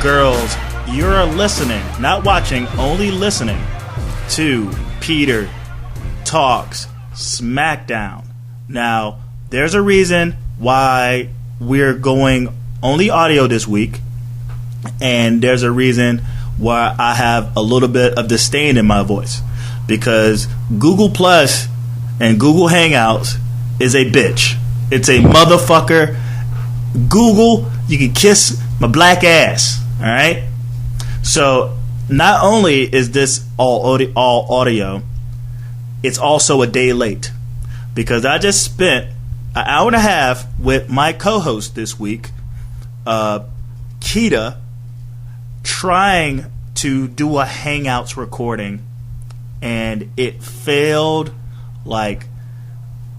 girls, you're listening, not watching, only listening to Peter Talks Smackdown. Now, there's a reason why we're going only audio this week, and there's a reason why I have a little bit of disdain in my voice, because Google Plus and Google Hangouts is a bitch. It's a motherfucker. Google, you can kiss my black ass. All right. So not only is this all audio, it's also a day late, because I just spent an hour and a half with my co-host this week, Keda, trying to do a Hangouts recording, and it failed like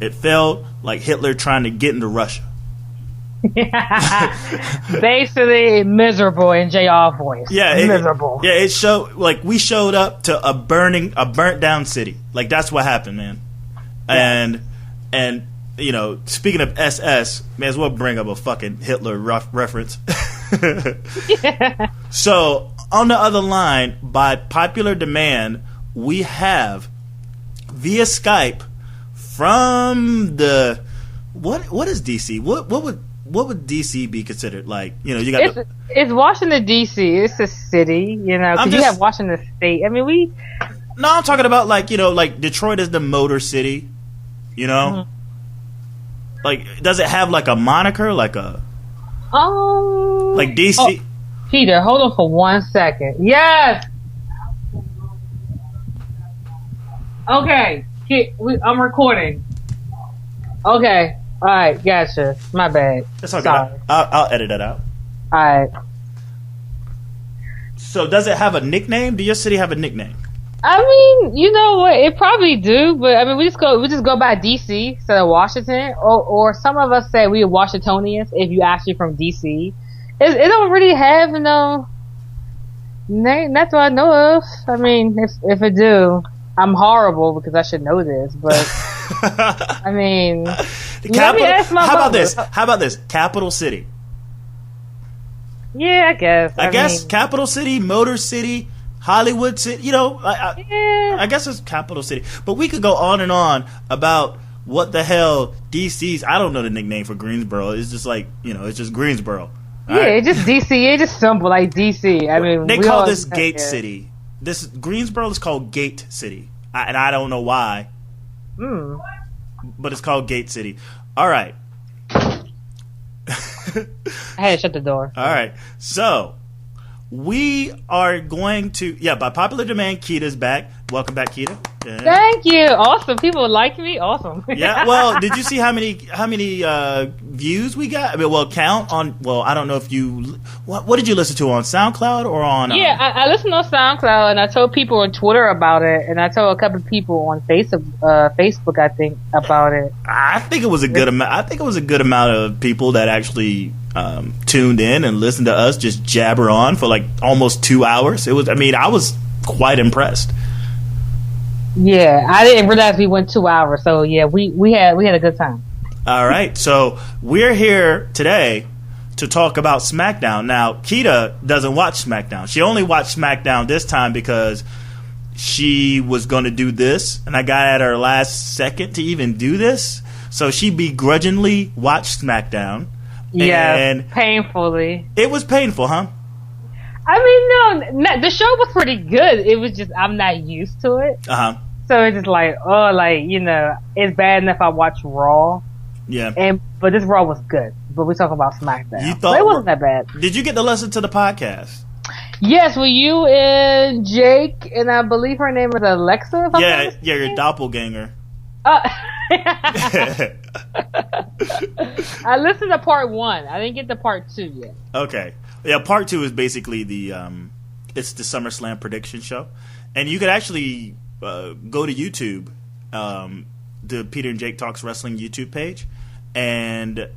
Hitler trying to get into Russia. Basically miserable in JR voice. Yeah, miserable. Yeah, it showed like we showed up to a burnt down city. Like, that's what happened, man. Yeah. And you know, speaking of SS, may as well bring up a fucking Hitler reference. Yeah. So on the other line, by popular demand, we have via Skype from the what is DC? What would DC be considered? Like, you know, you got it's Washington DC. It's a city, you know, because you have Washington State. I mean, No, I'm talking about, like, you know, like Detroit is the Motor City, you know? Mm-hmm. Like, does it have like a moniker, like a like DC? Oh, Peter, hold on for 1 second. Yes. Okay, I'm recording. Okay. All right, gotcha. My bad. It's okay. I'll edit that out. All right. So, does it have a nickname? Do your city have a nickname? I mean, you know what? It probably do, but I mean, we just go by DC instead of Washington, or some of us say we are Washingtonians if you actually from DC. It don't really have no name. That's what I know of. I mean, if it do, I'm horrible because I should know this, but I mean. How about this? Capital City. Yeah, I guess. I guess Capital City, Motor City, Hollywood City. You know, I guess it's Capital City. But we could go on and on about what the hell DC's. I don't know the nickname for Greensboro. It's just like, you know, it's just Greensboro. Yeah, right? It's just DC. It's just simple, like DC. I mean, they call this Gate City. This Greensboro is called Gate City, and I don't know why. But it's called Gate City. All right. I had to shut the door. All right. So, we are going to... Yeah, by popular demand, Keda's back. Welcome back, Keda. Yeah. Thank you. Awesome. People like me. Awesome. Yeah. Well, did you see how many views we got? I mean, well, count on... Well, I don't know if you... What did you listen to, on SoundCloud or on... Yeah, I listened on SoundCloud, and I told people on Twitter about it, and I told a couple of people on Facebook, I think, about it. I think it was a good amount. I think it was a good amount of people that actually tuned in and listened to us just jabber on for like almost 2 hours. It was... I mean, I was quite impressed. Yeah, I didn't realize we went 2 hours. So yeah, we had a good time. All right, so we're here today to talk about SmackDown. Now, Keda doesn't watch SmackDown. She only watched SmackDown this time because she was going to do this, and I got at her last second to even do this. So she begrudgingly watched SmackDown. Yeah, and painfully. It was painful, huh? I mean, no, the show was pretty good. It was just I'm not used to it. So it's just like, you know, it's bad enough I watch Raw. Yeah. But this Raw was good. But we're talking about SmackDown. You thought it wasn't that bad. Did you get to listen to the podcast? Yes, with you and Jake, and I believe her name is Alexa. Yeah, your doppelganger. I listened to part 1. I didn't get to part 2 yet. Okay. Yeah, part 2 is basically it's the SummerSlam prediction show, and you could actually go to YouTube, the Peter and Jake Talks Wrestling YouTube page, and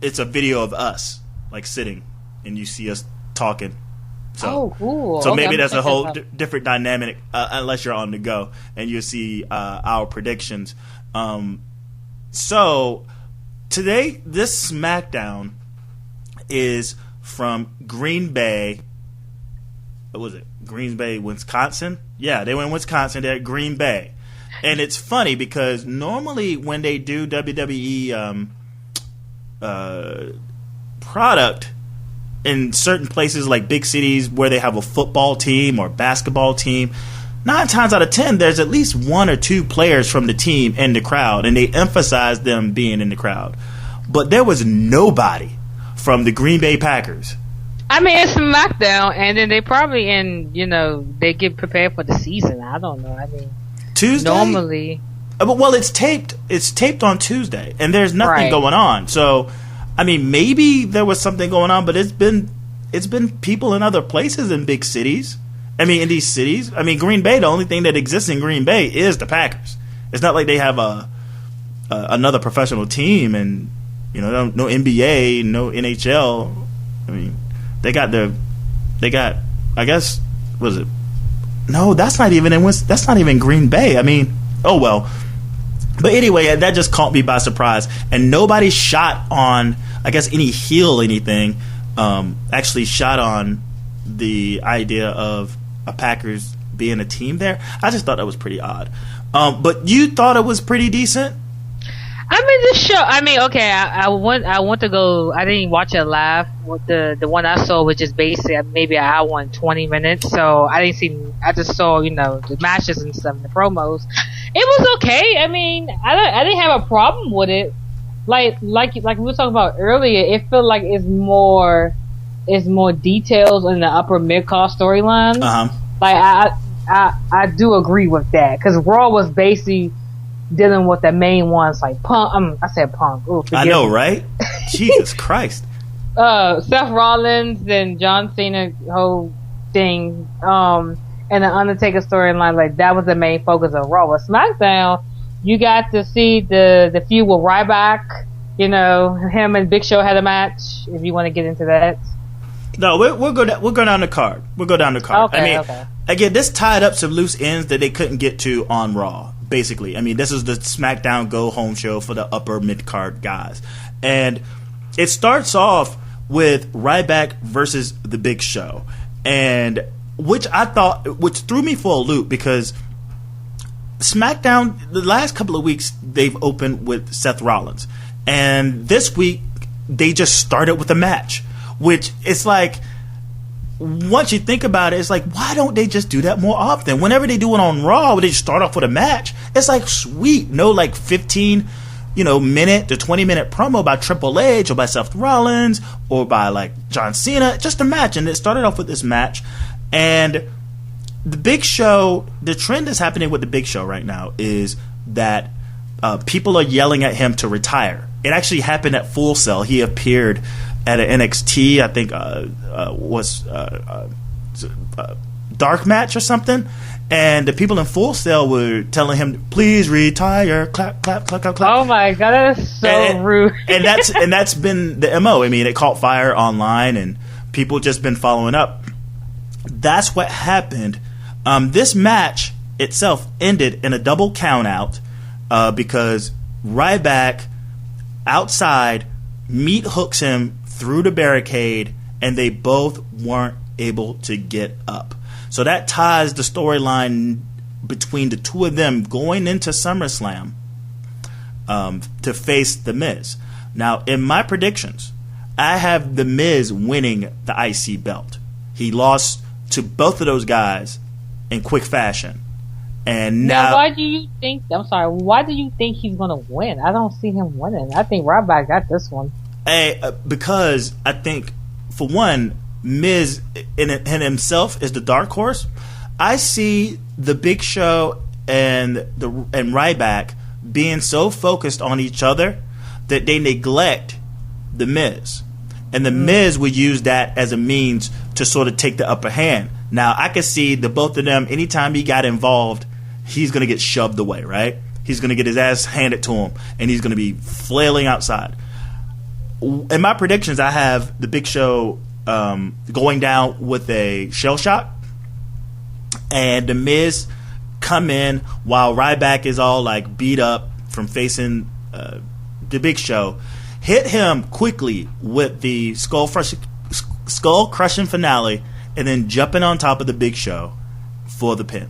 it's a video of us like sitting, and you see us talking. So, cool. So maybe that's a whole different dynamic, unless you're on the go, and you'll see our predictions. So today, this SmackDown is from Greenbay, what was it? Greenbay, Wisconsin? Yeah, they were in Wisconsin. They're at Green Bay. And it's funny because normally when they do WWE product in certain places like big cities where they have a football team or basketball team, 9 times out of 10 there's at least 1 or 2 players from the team in the crowd, and they emphasize them being in the crowd. But there was nobody from the Green Bay Packers. I mean, it's SmackDown, and then they probably they get prepared for the season. I don't know. I mean, Tuesday normally. Well, it's taped. It's taped on Tuesday, and there's nothing going on. So, I mean, maybe there was something going on, but it's been people in other places in big cities. I mean, in these cities. I mean, Green Bay. The only thing that exists in Green Bay is the Packers. It's not like they have another professional team, and no NBA, no NHL. I mean, they got. I guess, was it? No, that's not even Green Bay. I mean, oh well. But anyway, that just caught me by surprise, and nobody shot on, I guess, any heel anything. Actually, shot on the idea of a Packers being a team there. I just thought that was pretty odd. But you thought it was pretty decent? I mean, this show. I mean, okay. I want to go. I didn't watch it live. The one I saw was just basic, maybe an hour and 20 minutes. So I didn't see. I just saw the matches and stuff, the promos. It was okay. I mean, I didn't have a problem with it. Like we were talking about earlier, it felt like it's more details in the upper mid card storyline. Like I do agree with that, because Raw was basically dealing with the main ones like Punk. I said Punk. Ooh, I know, right? Jesus Christ. Seth Rollins and John Cena whole thing, and the Undertaker storyline, like that was the main focus of Raw. With SmackDown, you got to see the feud with Ryback. Him and Big Show had a match. If you want to get into that. No, we'll go down the card. We'll go down the card. Okay, I mean, again, this tied up some loose ends that they couldn't get to on Raw. Basically, I mean, this is the SmackDown Go Home show for the upper mid card guys, and it starts off with Ryback versus the Big Show, and which threw me for a loop, because SmackDown the last couple of weeks they've opened with Seth Rollins, and this week they just started with a match, which it's like, once you think about it, it's like, why don't they just do that more often? Whenever they do it on Raw, they just start off with a match. It's like, sweet, like 15, minute to 20-minute promo by Triple H or by Seth Rollins or by like John Cena. Just a match, and it started off with this match. And the Big Show, the trend that's happening with the Big Show right now is that people are yelling at him to retire. It actually happened at Full Sail. He appeared at an NXT, I think, dark match or something, and the people in Full Sail were telling him, "Please retire!" Clap, clap, clap, clap, clap. Oh my god, that is so rude. and that's been the MO. I mean, it caught fire online, and people just been following up. That's what happened. This match itself ended in a double count out because Ryback outside meat hooks him through the barricade, and they both weren't able to get up. So that ties the storyline between the two of them going into SummerSlam to face The Miz. Now, in my predictions, I have The Miz winning the IC belt. He lost to both of those guys in quick fashion. And now why do you think he's going to win? I don't see him winning. I think Ryback got this one. Because I think, for one, Miz in himself is the dark horse. I see the Big Show and Ryback being so focused on each other that they neglect the Miz, and the Miz would use that as a means to sort of take the upper hand. Now, I could see the both of them. Anytime he got involved, he's going to get shoved away. Right? He's going to get his ass handed to him, and he's going to be flailing outside. In my predictions, I have the Big Show going down with a shell shock, and the Miz come in while Ryback is all like beat up from facing the Big Show, hit him quickly with the skull crushing finale, and then jumping on top of the Big Show for the pin.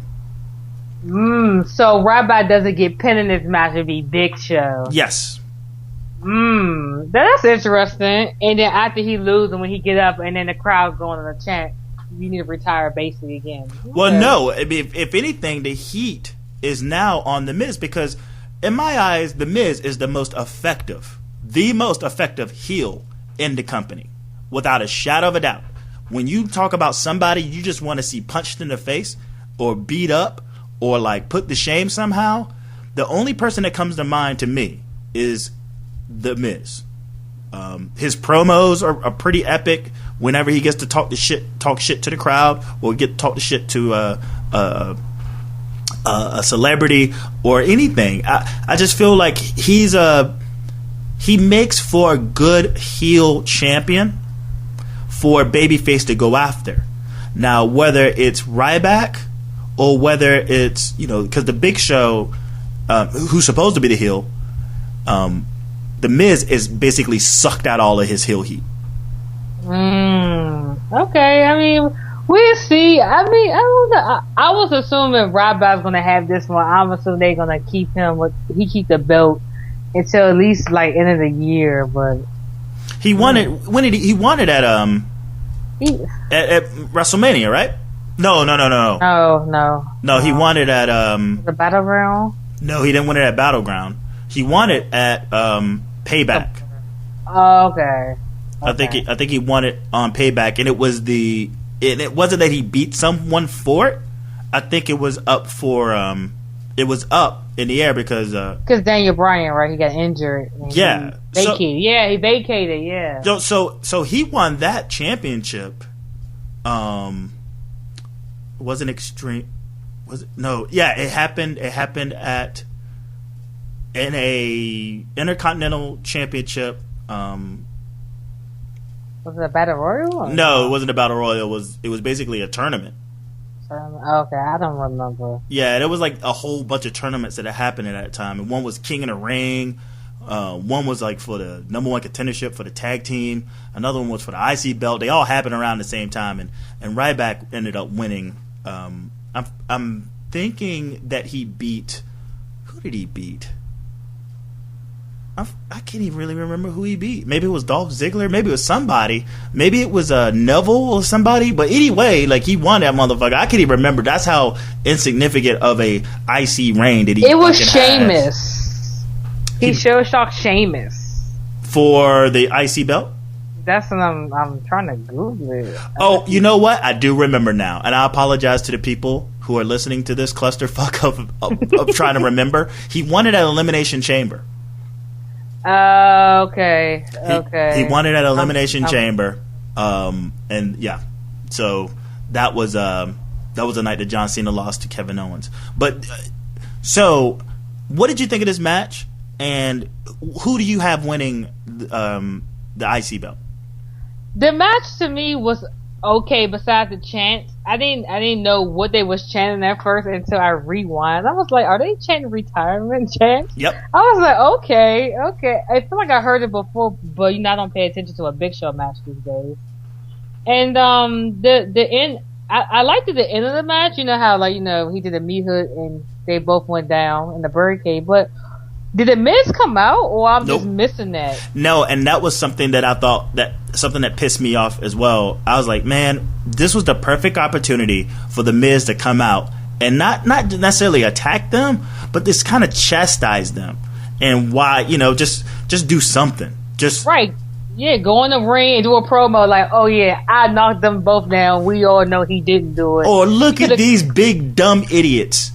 So Ryback doesn't get pinned in this match, it'd be Big Show. Yes. That's interesting. And then after he loses, when he get up, and then the crowd going on a chant, you need to retire basically again. Well, no. I mean, if anything, the heat is now on The Miz, because in my eyes, The Miz is the most effective heel in the company, without a shadow of a doubt. When you talk about somebody you just want to see punched in the face or beat up or like put to shame somehow, the only person that comes to mind to me is The Miz. His promos are pretty epic whenever he gets to talk shit to the crowd, or get to talk shit to a celebrity or anything. I just feel like he makes for a good heel champion for a babyface to go after. Now, whether it's Ryback or whether it's, because the Big Show, who's supposed to be the heel, The Miz is basically sucked out all of his heel heat. Okay, I mean, we'll see. I mean, I don't know. I was assuming Ryback's going to have this one. I'm assuming they're going to keep the belt until at least like end of the year. But he won it. When did he won it at WrestleMania, right? No. No, he won it at the Battleground. No, he didn't win it at Battleground. He won it at Payback. Oh, okay. I think he won it on Payback, and it wasn't that he beat someone for it. I think it was up for it was up in the air because Daniel Bryan, right? He got injured. Yeah, he vacated. Yeah. So he won that championship. Wasn't extreme. Was it? No. Yeah, it happened. It happened in a Intercontinental Championship. Was it a Battle Royal? No, it wasn't a Battle Royal. It was basically a tournament. Okay, I don't remember. Yeah, there was like a whole bunch of tournaments that had happened at that time. And one was King of the Ring. One was like for the #1 contendership for the tag team. Another one was for the IC belt. They all happened around the same time. And Ryback ended up winning. I'm thinking that he beat... Who did he beat? I can't even really remember who he beat. Maybe it was Dolph Ziggler. Maybe it was somebody. Maybe it was Neville or somebody. But anyway, like, he won that motherfucker. I can't even remember. That's how insignificant of a IC reign did he. It was Sheamus. He sure shocked Sheamus for the IC belt. That's what I'm trying to Google it. Oh, you know what? I do remember now, and I apologize to the people who are listening to this clusterfuck of trying to remember. He won it at Elimination Chamber. Okay. He won it at Elimination Chamber, and yeah, so that was a night that John Cena lost to Kevin Owens. But so, what did you think of this match, and who do you have winning the IC belt? The match to me was okay. Besides the chants, I didn't know what they was chanting at first until I rewind. I was like, are they chanting retirement chants? Yep. I was like, okay. I feel like I heard it before, but I don't pay attention to a Big Show match these days. And the end, I liked the end of the match. You know how he did a meat hook and they both went down in the barricade. But did the Miz come out, or I'm just missing that? No, and that was something that I thought something that pissed me off as well. I was like, man, this was the perfect opportunity for the Miz to come out and not necessarily attack them, but just kind of chastise them, and why just do something. Just right. Yeah, go in the ring and do a promo like, oh yeah, I knocked them both down. We all know he didn't do it. Or look at these big dumb idiots,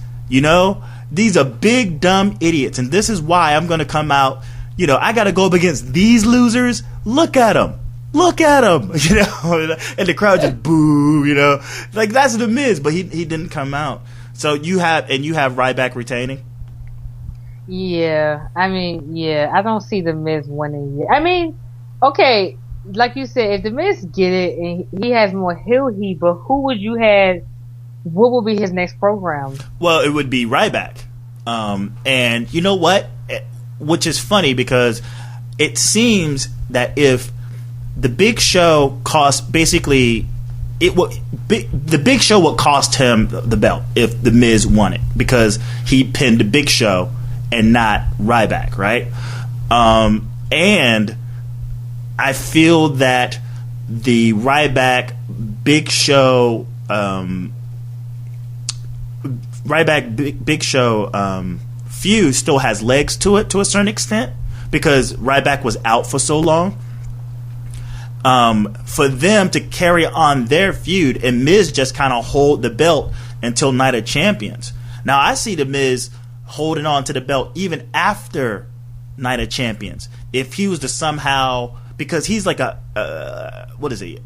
These are big, dumb idiots, and this is why I'm going to come out. I got to go up against these losers. Look at them. And the crowd just boo, Like, that's the Miz, but he didn't come out. So you have Ryback retaining? Yeah, I don't see the Miz winning yet. I mean, okay, like you said, if the Miz get it and he has more heel heat, but who would you have? What will be his next program? Well, it would be Ryback. And you know what? Which is funny because it seems that if the Big Show cost basically the Big Show would cost him the belt if the Miz won it, because he pinned the Big Show and not Ryback, right? And I feel that the Ryback Big Show Big Show feud still has legs to it to a certain extent, because Ryback was out for so long. For them to carry on their feud and Miz just kind of hold the belt until Night of Champions. Now I see the Miz holding on to the belt even after Night of Champions. If he was to somehow, because he's like what is he?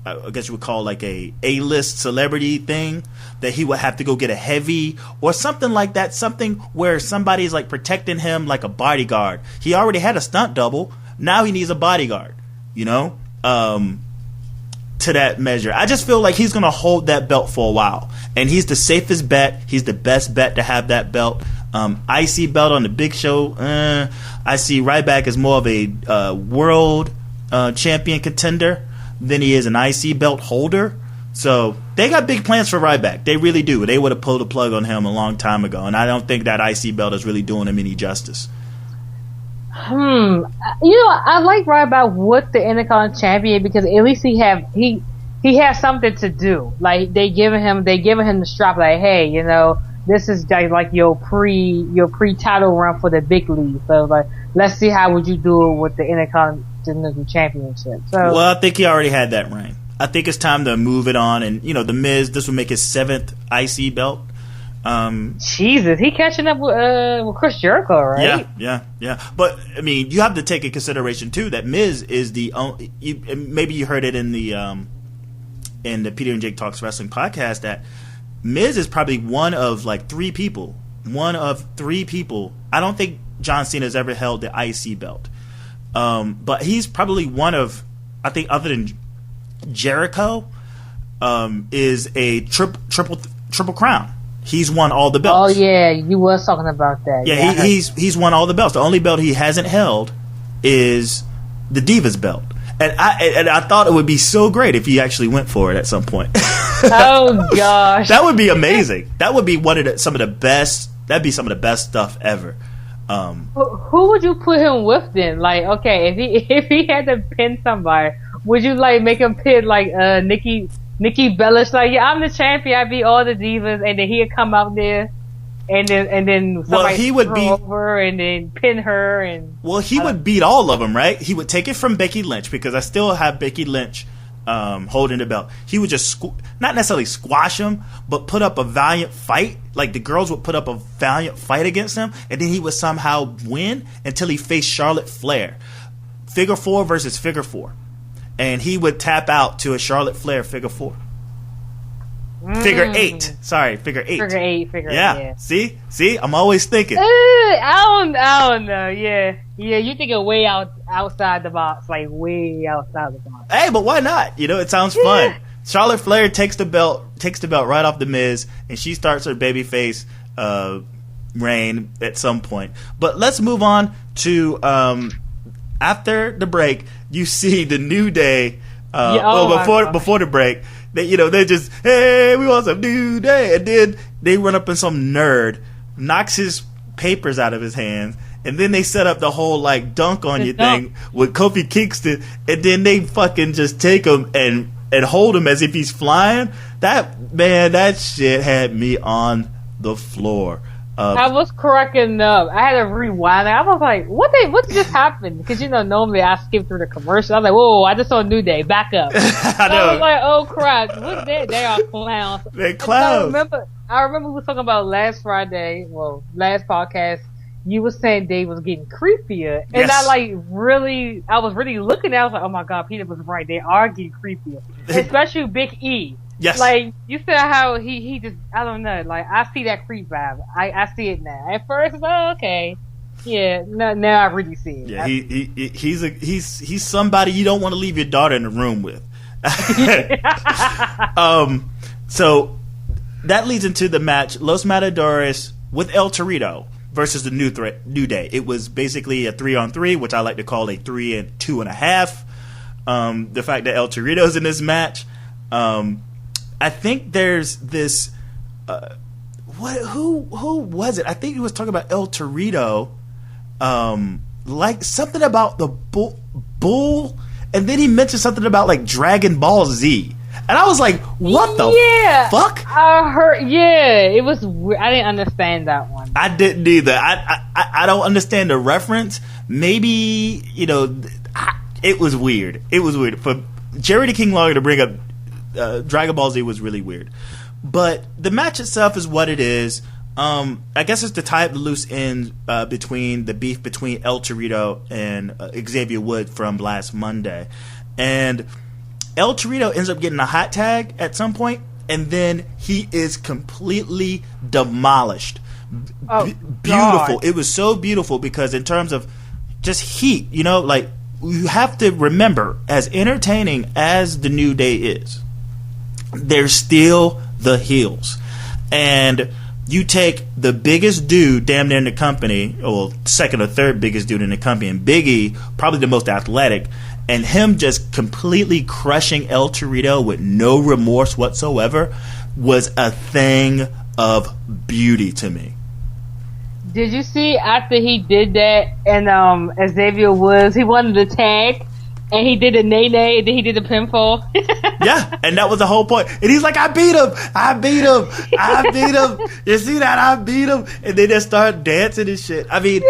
I guess you would call like a A-list celebrity thing, that he would have to go get a heavy or something like that, something where somebody's like protecting him like a bodyguard. He already had a stunt double. Now he needs a bodyguard, you know, to that measure. I just feel like he's going to hold that belt for a while, and he's the safest bet. He's the best bet to have that belt. IC belt on the Big Show. I see Ryback as more of a world champion contender than he is an IC belt holder. So they got big plans for Ryback. They really do. They would have pulled a plug on him a long time ago, and I don't think that IC belt is really doing him any justice. You know, I like Ryback with the Intercontinental Champion, because at least he has something to do. Like they giving him the strap. Like, hey, you know, this is like your pre-title run for the big league. So like, let's see how would you do it with the Intercontinental Championship. So, well, I think he already had that reign. I think it's time to move it on, and you know, the Miz, this will make his 7th IC belt. Jesus, he catching up with Chris Jericho, right? Yeah. But I mean, you have to take into consideration too that Miz is the only. Maybe you heard it in the Peter and Jake Talks Wrestling podcast, that Miz is probably one of like 3 people. One of 3 people. I don't think John Cena has ever held the IC belt, but he's probably one of, I think, other than Jericho, is a triple crown. He's won all the belts. Oh yeah, you was talking about that. Yeah, he's won all the belts. The only belt he hasn't held is the Divas belt. And I thought it would be so great if he actually went for it at some point. Oh gosh, that would be amazing. That would be some of the best. That'd be some of the best stuff ever. Who would you put him with then? Like, okay, if he had to pin somebody, would you like make him pin like Nikki Bella? Like, yeah, I'm the champion. I beat all the divas, and then he'd come out there, and then somebody he would throw over and then pin her, and he would beat all of them, right? He would take it from Becky Lynch, because I still have Becky Lynch holding the belt. He would just not necessarily squash him, but put up a valiant fight. Like the girls would put up a valiant fight against him, and then he would somehow win until he faced Charlotte Flair, figure 4 versus figure 4. And he would tap out to a Charlotte Flair figure 4. Figure 8. Sorry, figure 8. Figure 8. Yeah. See, I'm always thinking. I don't know. Yeah. You thinking way outside the box, like way outside the box. Hey, but why not? You know, it sounds fun. Charlotte Flair takes the belt right off the Miz, and she starts her babyface reign at some point. But let's move on to after the break. You see the New Day. Before the break, they just, hey, we want some New Day, and then they run up on some nerd, knocks his papers out of his hands, and then they set up the whole like dunk on you thing with Kofi Kingston, and then they fucking just take him and hold him as if he's flying. That shit had me on the floor. I was cracking up. I had to rewind. I was like, what just happened? Because, normally I skip through the commercial. I was like, whoa, I just saw New Day. Back up. I know. I was like, oh, crap. What's that? They are clowns. They're clowns. I remember we were talking about last podcast, you were saying Dave was getting creepier. And yes. I was really looking at it. I was like, oh, my God, Peter was right. They are getting creepier. Especially Big E. Yes. Like, you said how he just, I don't know, like, I see that creep vibe. I see it now. At first, it's like, oh, okay. Yeah, now I really see it. Yeah, he's somebody you don't want to leave your daughter in the room with. So, that leads into the match, Los Matadores with El Torito versus the New Day. It was basically a 3-on-3, which I like to call a 3 and 2.5. The fact that El Torito's in this match, I think there's this. Who was it? I think he was talking about El Torito. Like something about the bull, and then he mentioned something about like Dragon Ball Z, and I was like, "What the fuck?" I heard. Yeah, it was. I didn't understand that one. I didn't either. I don't understand the reference. Maybe it was weird. It was weird for Jerry the King Lawler to bring up Dragon Ball Z was really weird. But the match itself is what it is. I guess it's to tie up the loose ends between the beef between El Torito and Xavier Woods from last Monday. And El Torito ends up getting a hot tag at some point, and then he is completely demolished. Beautiful. God. It was so beautiful because in terms of just heat, like you have to remember, as entertaining as the New Day is, they're still the heels. And you take the biggest dude damn near in the company, or second or third biggest dude in the company, and Big E, probably the most athletic, and him just completely crushing El Torito with no remorse whatsoever was a thing of beauty to me. Did you see after he did that and Xavier Woods, he wanted to tag and he did a nay-nay and then he did a pinfall? Yeah, and that was the whole point. And he's like, I beat him. You see that? I beat him. And they just start dancing and shit. I mean,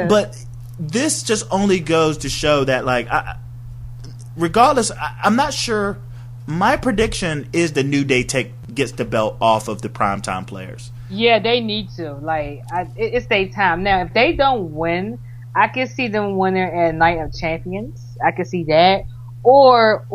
but this just only goes to show that, like, regardless, I'm not sure. My prediction is the New Day gets the belt off of the primetime players. Yeah, they need to. Like, it's their time. Now, if they don't win, I can see them winning at Night of Champions. I can see that. Or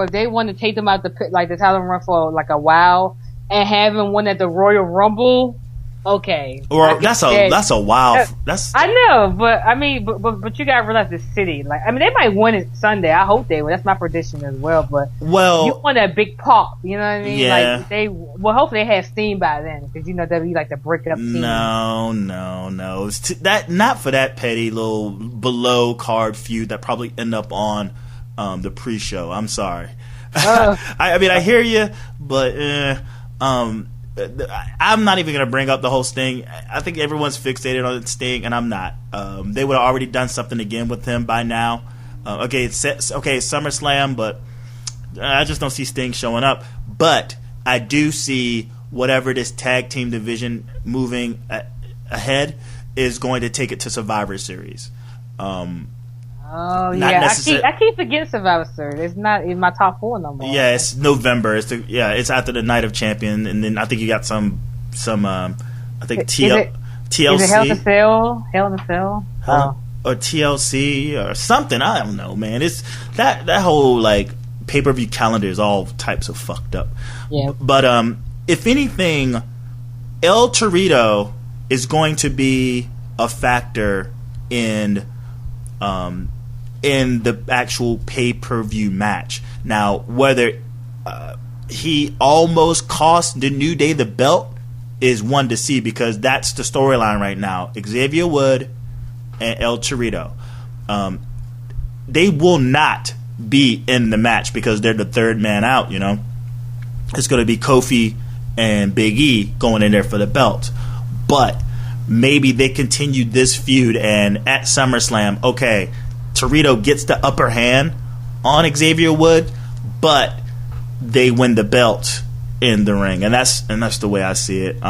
if they want to take them out the title run for like a while and have them win at the Royal Rumble. Okay. Or that's a wild. I know, but I mean, but you gotta realize the city. Like, I mean, they might win it Sunday. I hope they will. That's my prediction as well. But you want a big pop. You know what I mean? Yeah. Like hopefully they have steam by then because WWE like to break up teams. No. It's that not for that petty little below card feud that probably end up on the pre-show. I'm sorry. I mean, I hear you, but I'm not even going to bring up the whole Sting. I think everyone's fixated on Sting, and I'm not. They would have already done something again with him by now. It's SummerSlam, but I just don't see Sting showing up. But I do see whatever this tag team division moving ahead is going to take it to Survivor Series. I keep forgetting Survivor Series. It's not in my top 4 no more. Yeah, it's November. It's after the Night of Champion, and then I think you got some I think TLC. Is it Hell in a Cell? Or TLC or something. I don't know, man. It's that whole like pay-per-view calendar is all types of fucked up. Yeah. But if anything, El Torito is going to be a factor in the actual pay-per-view match. Now, whether he almost cost the New Day the belt is one to see, because that's the storyline right now. Xavier Woods and El Torito. They will not be in the match because they're the third man out, you know. It's going to be Kofi and Big E going in there for the belt. But maybe they continue this feud, and at SummerSlam, okay, Torito gets the upper hand on Xavier Woods, but they win the belt in the ring, and that's the way I see it.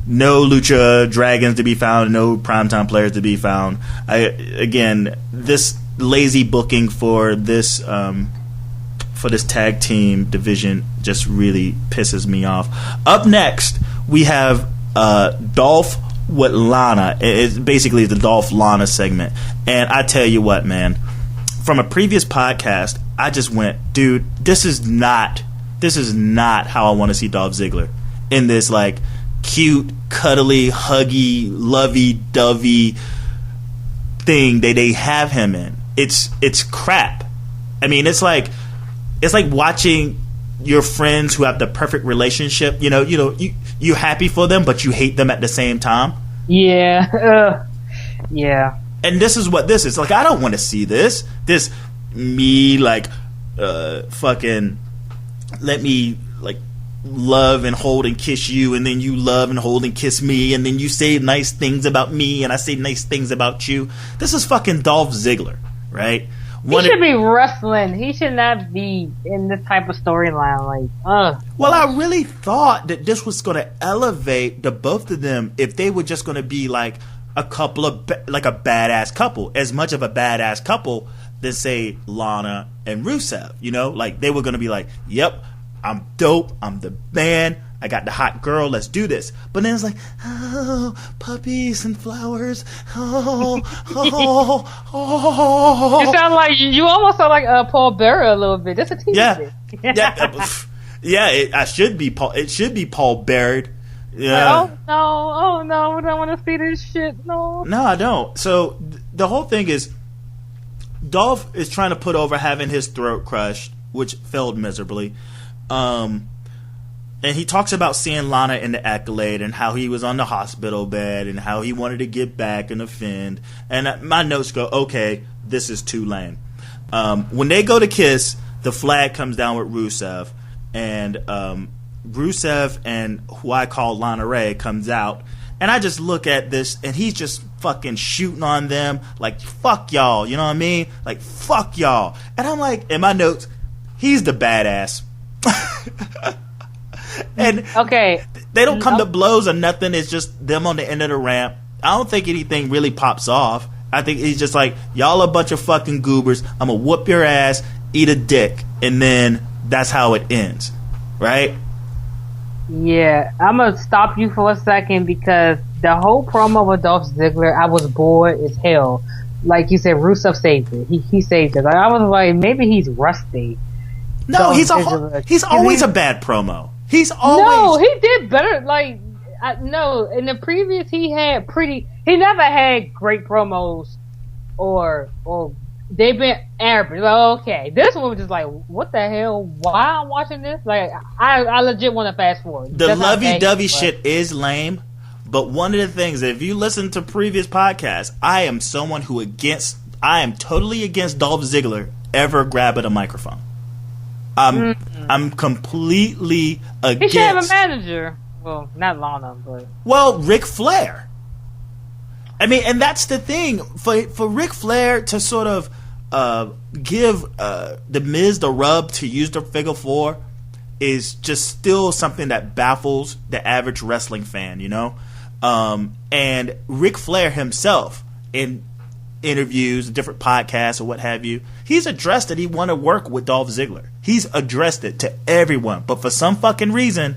No Lucha Dragons to be found, no primetime players to be found. Again, this lazy booking for this tag team division just really pisses me off. Up next, we have Dolph with Lana. It's basically the Dolph Lana segment, and I tell you what, man, from a previous podcast, I just went, dude, this is not how I want to see Dolph Ziggler in this like cute, cuddly, huggy, lovey-dovey thing that they have him in. It's crap. I mean, it's like watching your friends who have the perfect relationship. You're happy for them, but you hate them at the same time. Yeah. Yeah. And this is what this is. Like, I don't want to see this. This me, like, fucking let me like love and hold and kiss you, and then you love and hold and kiss me, and then you say nice things about me and I say nice things about you. This is fucking Dolph Ziggler, right? He should be wrestling. He should not be in this type of storyline. Well, I really thought that this was going to elevate the both of them if they were just going to be like a couple of like a badass couple, as much of a badass couple than say Lana and Rusev. You know, like they were going to be like, "Yep, I'm dope. I'm the man. I got the hot girl. Let's do this." But then it's like, oh, puppies and flowers. Oh. You almost sound like Paul Bearer a little bit. That's a TV. Yeah. It should be Paul. It should be Paul Bearer. Yeah. Like, oh no, I don't want to see this shit. No, I don't. So the whole thing is, Dolph is trying to put over having his throat crushed, which failed miserably. And he talks about seeing Lana in the Accolade and how he was on the hospital bed and how he wanted to get back and offend. And my notes go, okay, this is too lame. When they go to kiss, the flag comes down with Rusev. And Rusev and who I call Lana Ray comes out. And I just look at this, and he's just fucking shooting on them like, fuck y'all. You know what I mean? Like, fuck y'all. And I'm like, in my notes, he's the badass. And okay, they don't come to blows or nothing. It's just them on the end of the ramp. I don't think anything really pops off. I think he's just like, y'all a bunch of fucking goobers. I'm gonna whoop your ass, eat a dick, and then that's how it ends, right? Yeah, I'm gonna stop you for a second because the whole promo with Dolph Ziggler, I was bored as hell. Like you said, Rusev saved it. He saved it. Like, I was like, maybe he's rusty. No, he's always a bad promo. He's always... No, he did better. Like, no, in the previous, he never had great promos or they've been average. Like, okay, this one was just like, what the hell? Why I'm watching this? Like, I legit want to fast forward. The lovey-dovey shit is lame, but one of the things, if you listen to previous podcasts, I am someone I am totally against Dolph Ziggler ever grabbing a microphone. I'm completely against... He should have a manager. Well, not Lana, but... Well, Ric Flair. I mean, and that's the thing. For Ric Flair to sort of give The Miz the rub to use the figure four is just still something that baffles the average wrestling fan, you know? And Ric Flair himself, in interviews, different podcasts or what have you, he's addressed that he want to work with Dolph Ziggler. He's addressed it to everyone. But for some fucking reason,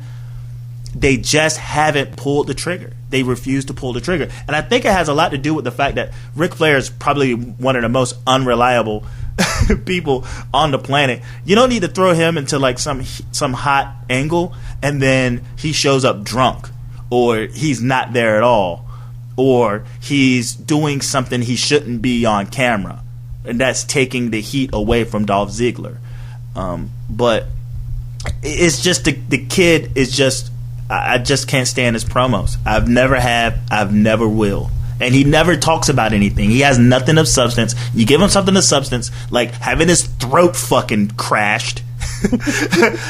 they just haven't pulled the trigger. They refuse to pull the trigger. And I think it has a lot to do with the fact that Ric Flair is probably one of the most unreliable people on the planet. You don't need to throw him into like some hot angle and then he shows up drunk, or he's not there at all, or he's doing something he shouldn't be on camera, and that's taking the heat away from Dolph Ziggler. But it's just the kid is just, I just can't stand his promos. I've never will. And he never talks about anything. He has nothing of substance. You give him something of substance, like having his throat fucking crashed.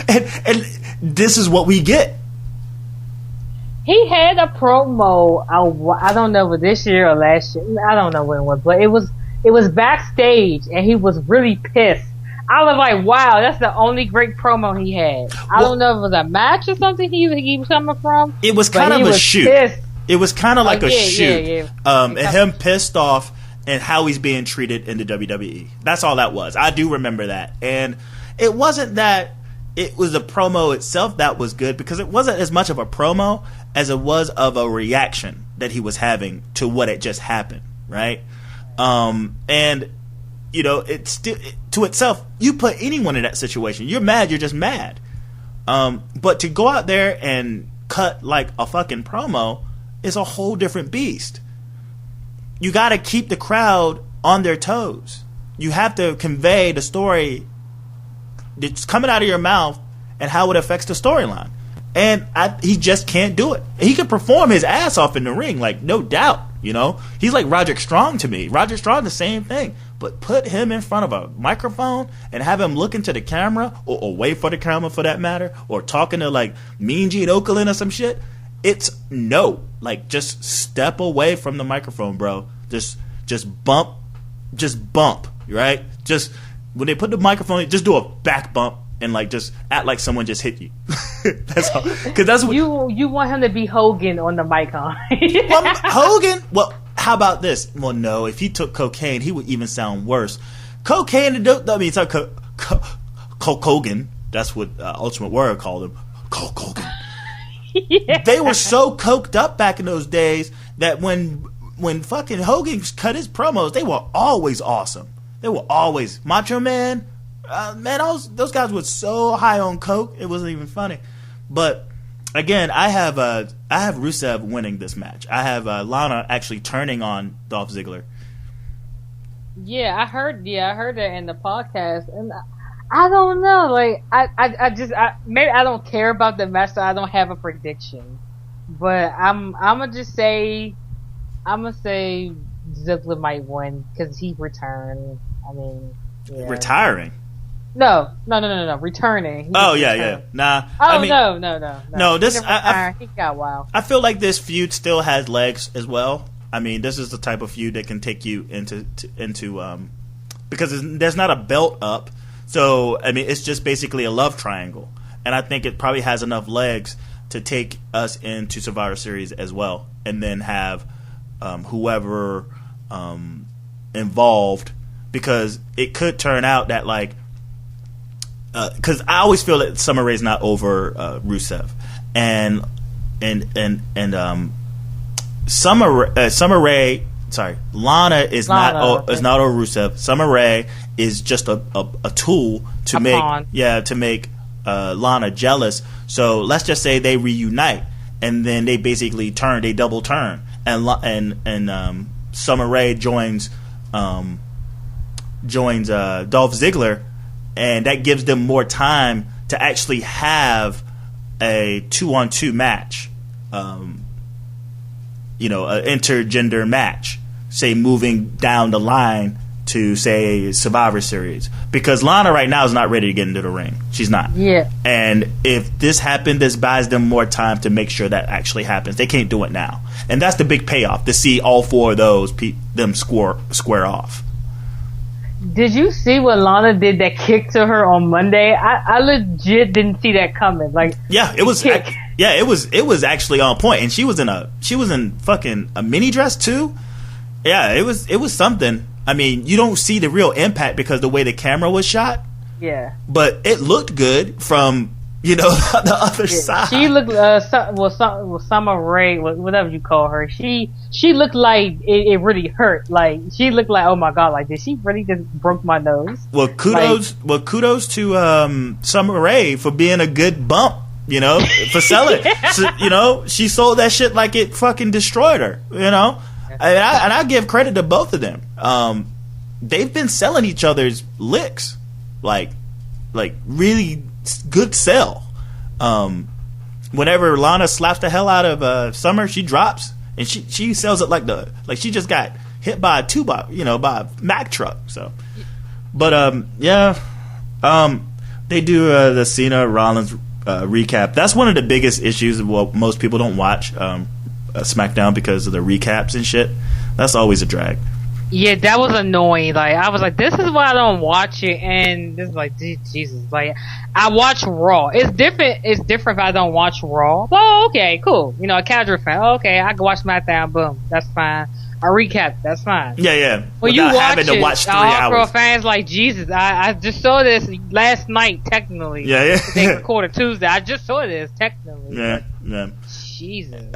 and this is what we get. He had a promo, I don't know if this year or last year, I don't know when it was, but it was backstage and he was really pissed. I was like, wow, that's the only great promo he had. I don't know if it was a match or something he was coming from. It was kind of a shoot. Pissed. It was kind of like a shoot. Yeah. And him pissed off and how he's being treated in the WWE. That's all that was. I do remember that. And it wasn't that it was the promo itself that was good, because it wasn't as much of a promo as it was of a reaction that he was having to what had just happened, right? And, you know, it's still, to itself, you put anyone in that situation, you're mad, you're just mad. But to go out there and cut like a fucking promo is a whole different beast. You got to keep the crowd on their toes. You have to convey the story that's coming out of your mouth and how it affects the storyline. And he just can't do it. He can perform his ass off in the ring, like, no doubt. You know, he's like Roderick Strong to me. Roderick Strong, the same thing. But put him in front of a microphone and have him look into the camera, or away for the camera for that matter, or talking to like Mean Gene Okerlund or some shit. It's no. Like, just step away from the microphone, bro. Just bump, right? Just when they put the microphone, just do a back bump and like just act like someone just hit you. That's all. Because that's what you want him to be Hogan on the mic, huh? Well, Hogan. Well, how about this? Well, no. If he took cocaine, he would even sound worse. Cocaine. I mean, it's like Hulk Hogan. That's what Ultimate Warrior called him. Hulk Hogan. Yeah. They were so coked up back in those days that when fucking Hogan cut his promos, they were always awesome. They were always Macho Man. Man, those guys were so high on coke, it wasn't even funny. But again, I have Rusev winning this match. I have Lana actually turning on Dolph Ziggler. Yeah, I heard that in the podcast, and I don't know. Like, I just maybe I don't care about the match, so I don't have a prediction. But I'm gonna say Ziggler might win because he returned. I mean, yeah. Retiring. No. Returning. Yeah. Nah. Oh, I mean, no. No, this he got wild. I feel like this feud still has legs as well. I mean, this is the type of feud that can take you into because there's not a belt up. So, I mean, it's just basically a love triangle. And I think it probably has enough legs to take us into Survivor Series as well. And then have whoever involved, because it could turn out that, like, because I always feel that Summer Rae's not over Rusev. And Summer Rae, sorry, Lana is not over Rusev. Summer Rae is just a tool to make Lana jealous. So let's just say they reunite, and then they basically double turn, and Summer Rae joins Dolph Ziggler, and that gives them more time to actually have a 2-on-2 match. An intergender match, say, moving down the line to, say, Survivor Series. Because Lana right now is not ready to get into the ring. She's not. Yeah. And if this happened, this buys them more time to make sure that actually happens. They can't do it now. And that's the big payoff, to see all four of those, them square off. Did you see what Lana did that kick to her on Monday? I legit didn't see that coming. Like, yeah, it was. It was actually on point, and she was in fucking a mini dress too. Yeah, it was something. I mean, you don't see the real impact because the way the camera was shot. Yeah, but it looked good from the other side. She looked Summer Rae, whatever you call her. She looked like it really hurt. Like, she looked like, oh my god, like, did she really just broke my nose? Well, kudos to Summer Rae for being a good bump. For selling. So, she sold that shit like it fucking destroyed her. And I give credit to both of them. They've been selling each other's licks, like really good sell. Whenever Lana slaps the hell out of Summer, she drops, and she sells it like she just got hit by by a Mack truck. So, but they do the Cena Rollins recap. That's one of the biggest issues. Well, most people don't watch SmackDown because of the recaps and shit. That's always a drag. Yeah, that was annoying. Like, I was like, this is why I don't watch it. And this is like, Jesus. Like, I watch Raw. It's different if I don't watch Raw. Oh, okay, cool. A casual fan. Okay, I can watch SmackDown. Boom, that's fine. A recap, that's fine. Yeah. When you watch to watch 3 hours. Fans like, Jesus, I just saw this last night, technically. Yeah. They recorded Tuesday. I just saw this, technically. Yeah. Jesus.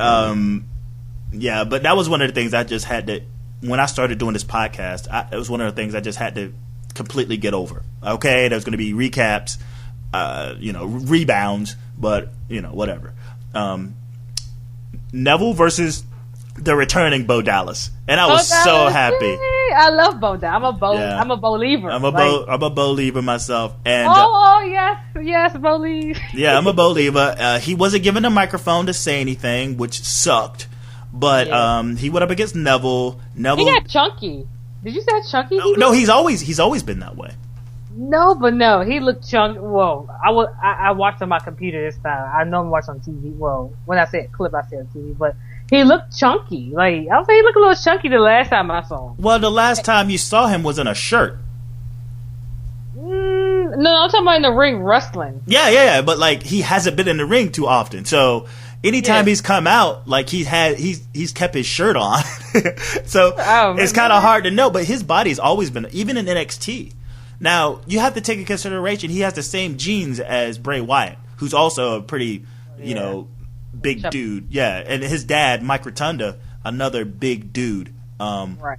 Yeah, but that was one of the things I just had to, when I started doing this podcast, it was one of the things I just had to completely get over. Okay, there's going to be recaps, rebounds, but, whatever. Neville versus the returning Bo Dallas, and I was so happy. Yay. I love Bo Dallas. I'm a believer. I'm a believer myself. And yes, believer. Yeah, I'm a believer. He wasn't given a microphone to say anything, which sucked. But he went up against Neville. He got chunky. Did you say chunky? No, he's always been that way. No, but no, he looked chunky. Well, I watched on my computer this time. I normally watch on TV. Well, when I say clip, I say on TV. But he looked chunky. Like, I would say he looked a little chunky the last time I saw him. Well, the last time you saw him was in a shirt. No, I'm talking about in the ring wrestling. Yeah. But like, he hasn't been in the ring too often. So anytime he's come out, like he's kept his shirt on. So it's kind of hard to know. But his body's always been, even in NXT. Now you have to take into consideration he has the same genes as Bray Wyatt, who's also a pretty, big dude. Yeah, and his dad, Mike Rotunda, another big dude. Right.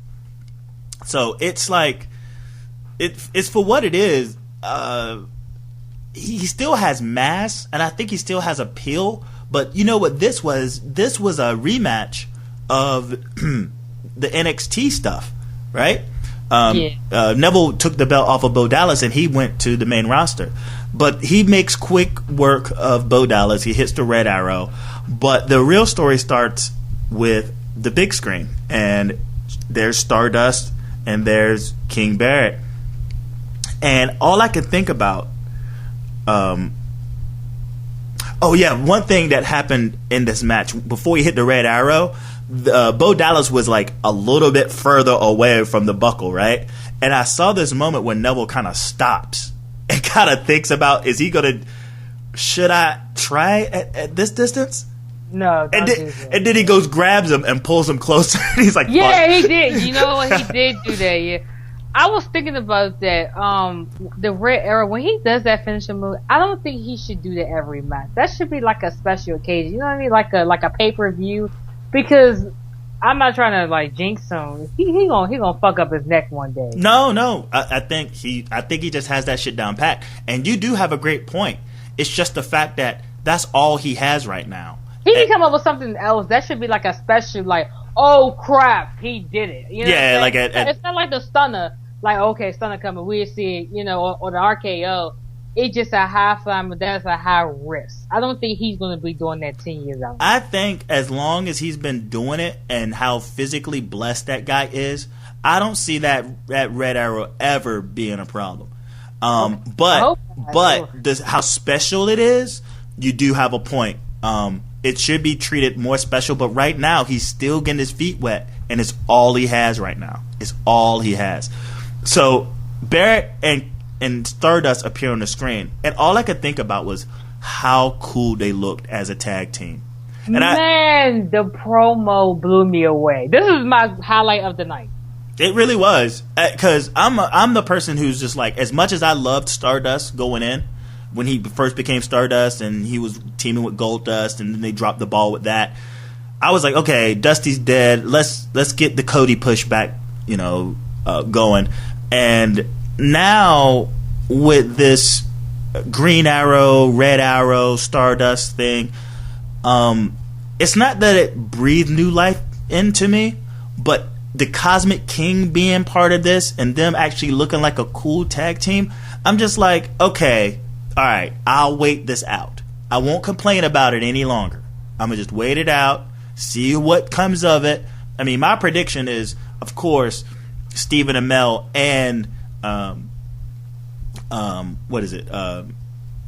So it's like, it's for what it is. He still has mass, and I think he still has appeal. But you know what this was? This was a rematch of the NXT stuff, right? Neville took the belt off of Bo Dallas, and he went to the main roster. But he makes quick work of Bo Dallas. He hits the red arrow. But the real story starts with the big screen. And there's Stardust, and there's King Barrett. And all I could think about... one thing that happened in this match, before he hit the red arrow... Bo Dallas was like a little bit further away from the buckle, right? And I saw this moment when Neville kind of stops and kind of thinks about, should I try at this distance? No. And then he goes, grabs him and pulls him closer. And he's like, yeah, he did. You know what? He did do that, yeah. I was thinking about that. The red arrow, when he does that finishing move, I don't think he should do that every match. That should be like a special occasion. You know what I mean? Like a pay-per-view. Because I'm not trying to like jinx him. He gonna fuck up his neck one day. No. I think he just has that shit down pat. And you do have a great point. It's just the fact that that's all he has right now. He can come up with something else. That should be like a special, like, oh crap, he did it. You know yeah, like it's not like the stunner. Like, okay, stunner coming, we'll see it, or the RKO. It's just a high fly, but that's a high risk. I don't think he's going to be doing that 10 years out. I think as long as he's been doing it and how physically blessed that guy is, I don't see that red arrow ever being a problem. But how special it is, you do have a point. It should be treated more special, but right now he's still getting his feet wet, and it's all he has right now. It's all he has. So Barrett and Stardust appear on the screen, and all I could think about was how cool they looked as a tag team. And the promo blew me away. This is my highlight of the night. It really was, because I'm the person who's just like, as much as I loved Stardust going in when he first became Stardust and he was teaming with Goldust, and then they dropped the ball with that. I was like, okay, Dusty's dead. Let's get the Cody push back, going. And now with this green arrow, red arrow, Stardust thing, it's not that it breathed new life into me, but the Cosmic King being part of this and them actually looking like a cool tag team, I'm just like, okay, all right, I'll wait this out. I won't complain about it any longer. I'm going to just wait it out, see what comes of it. I mean, my prediction is, of course, Stephen Amell and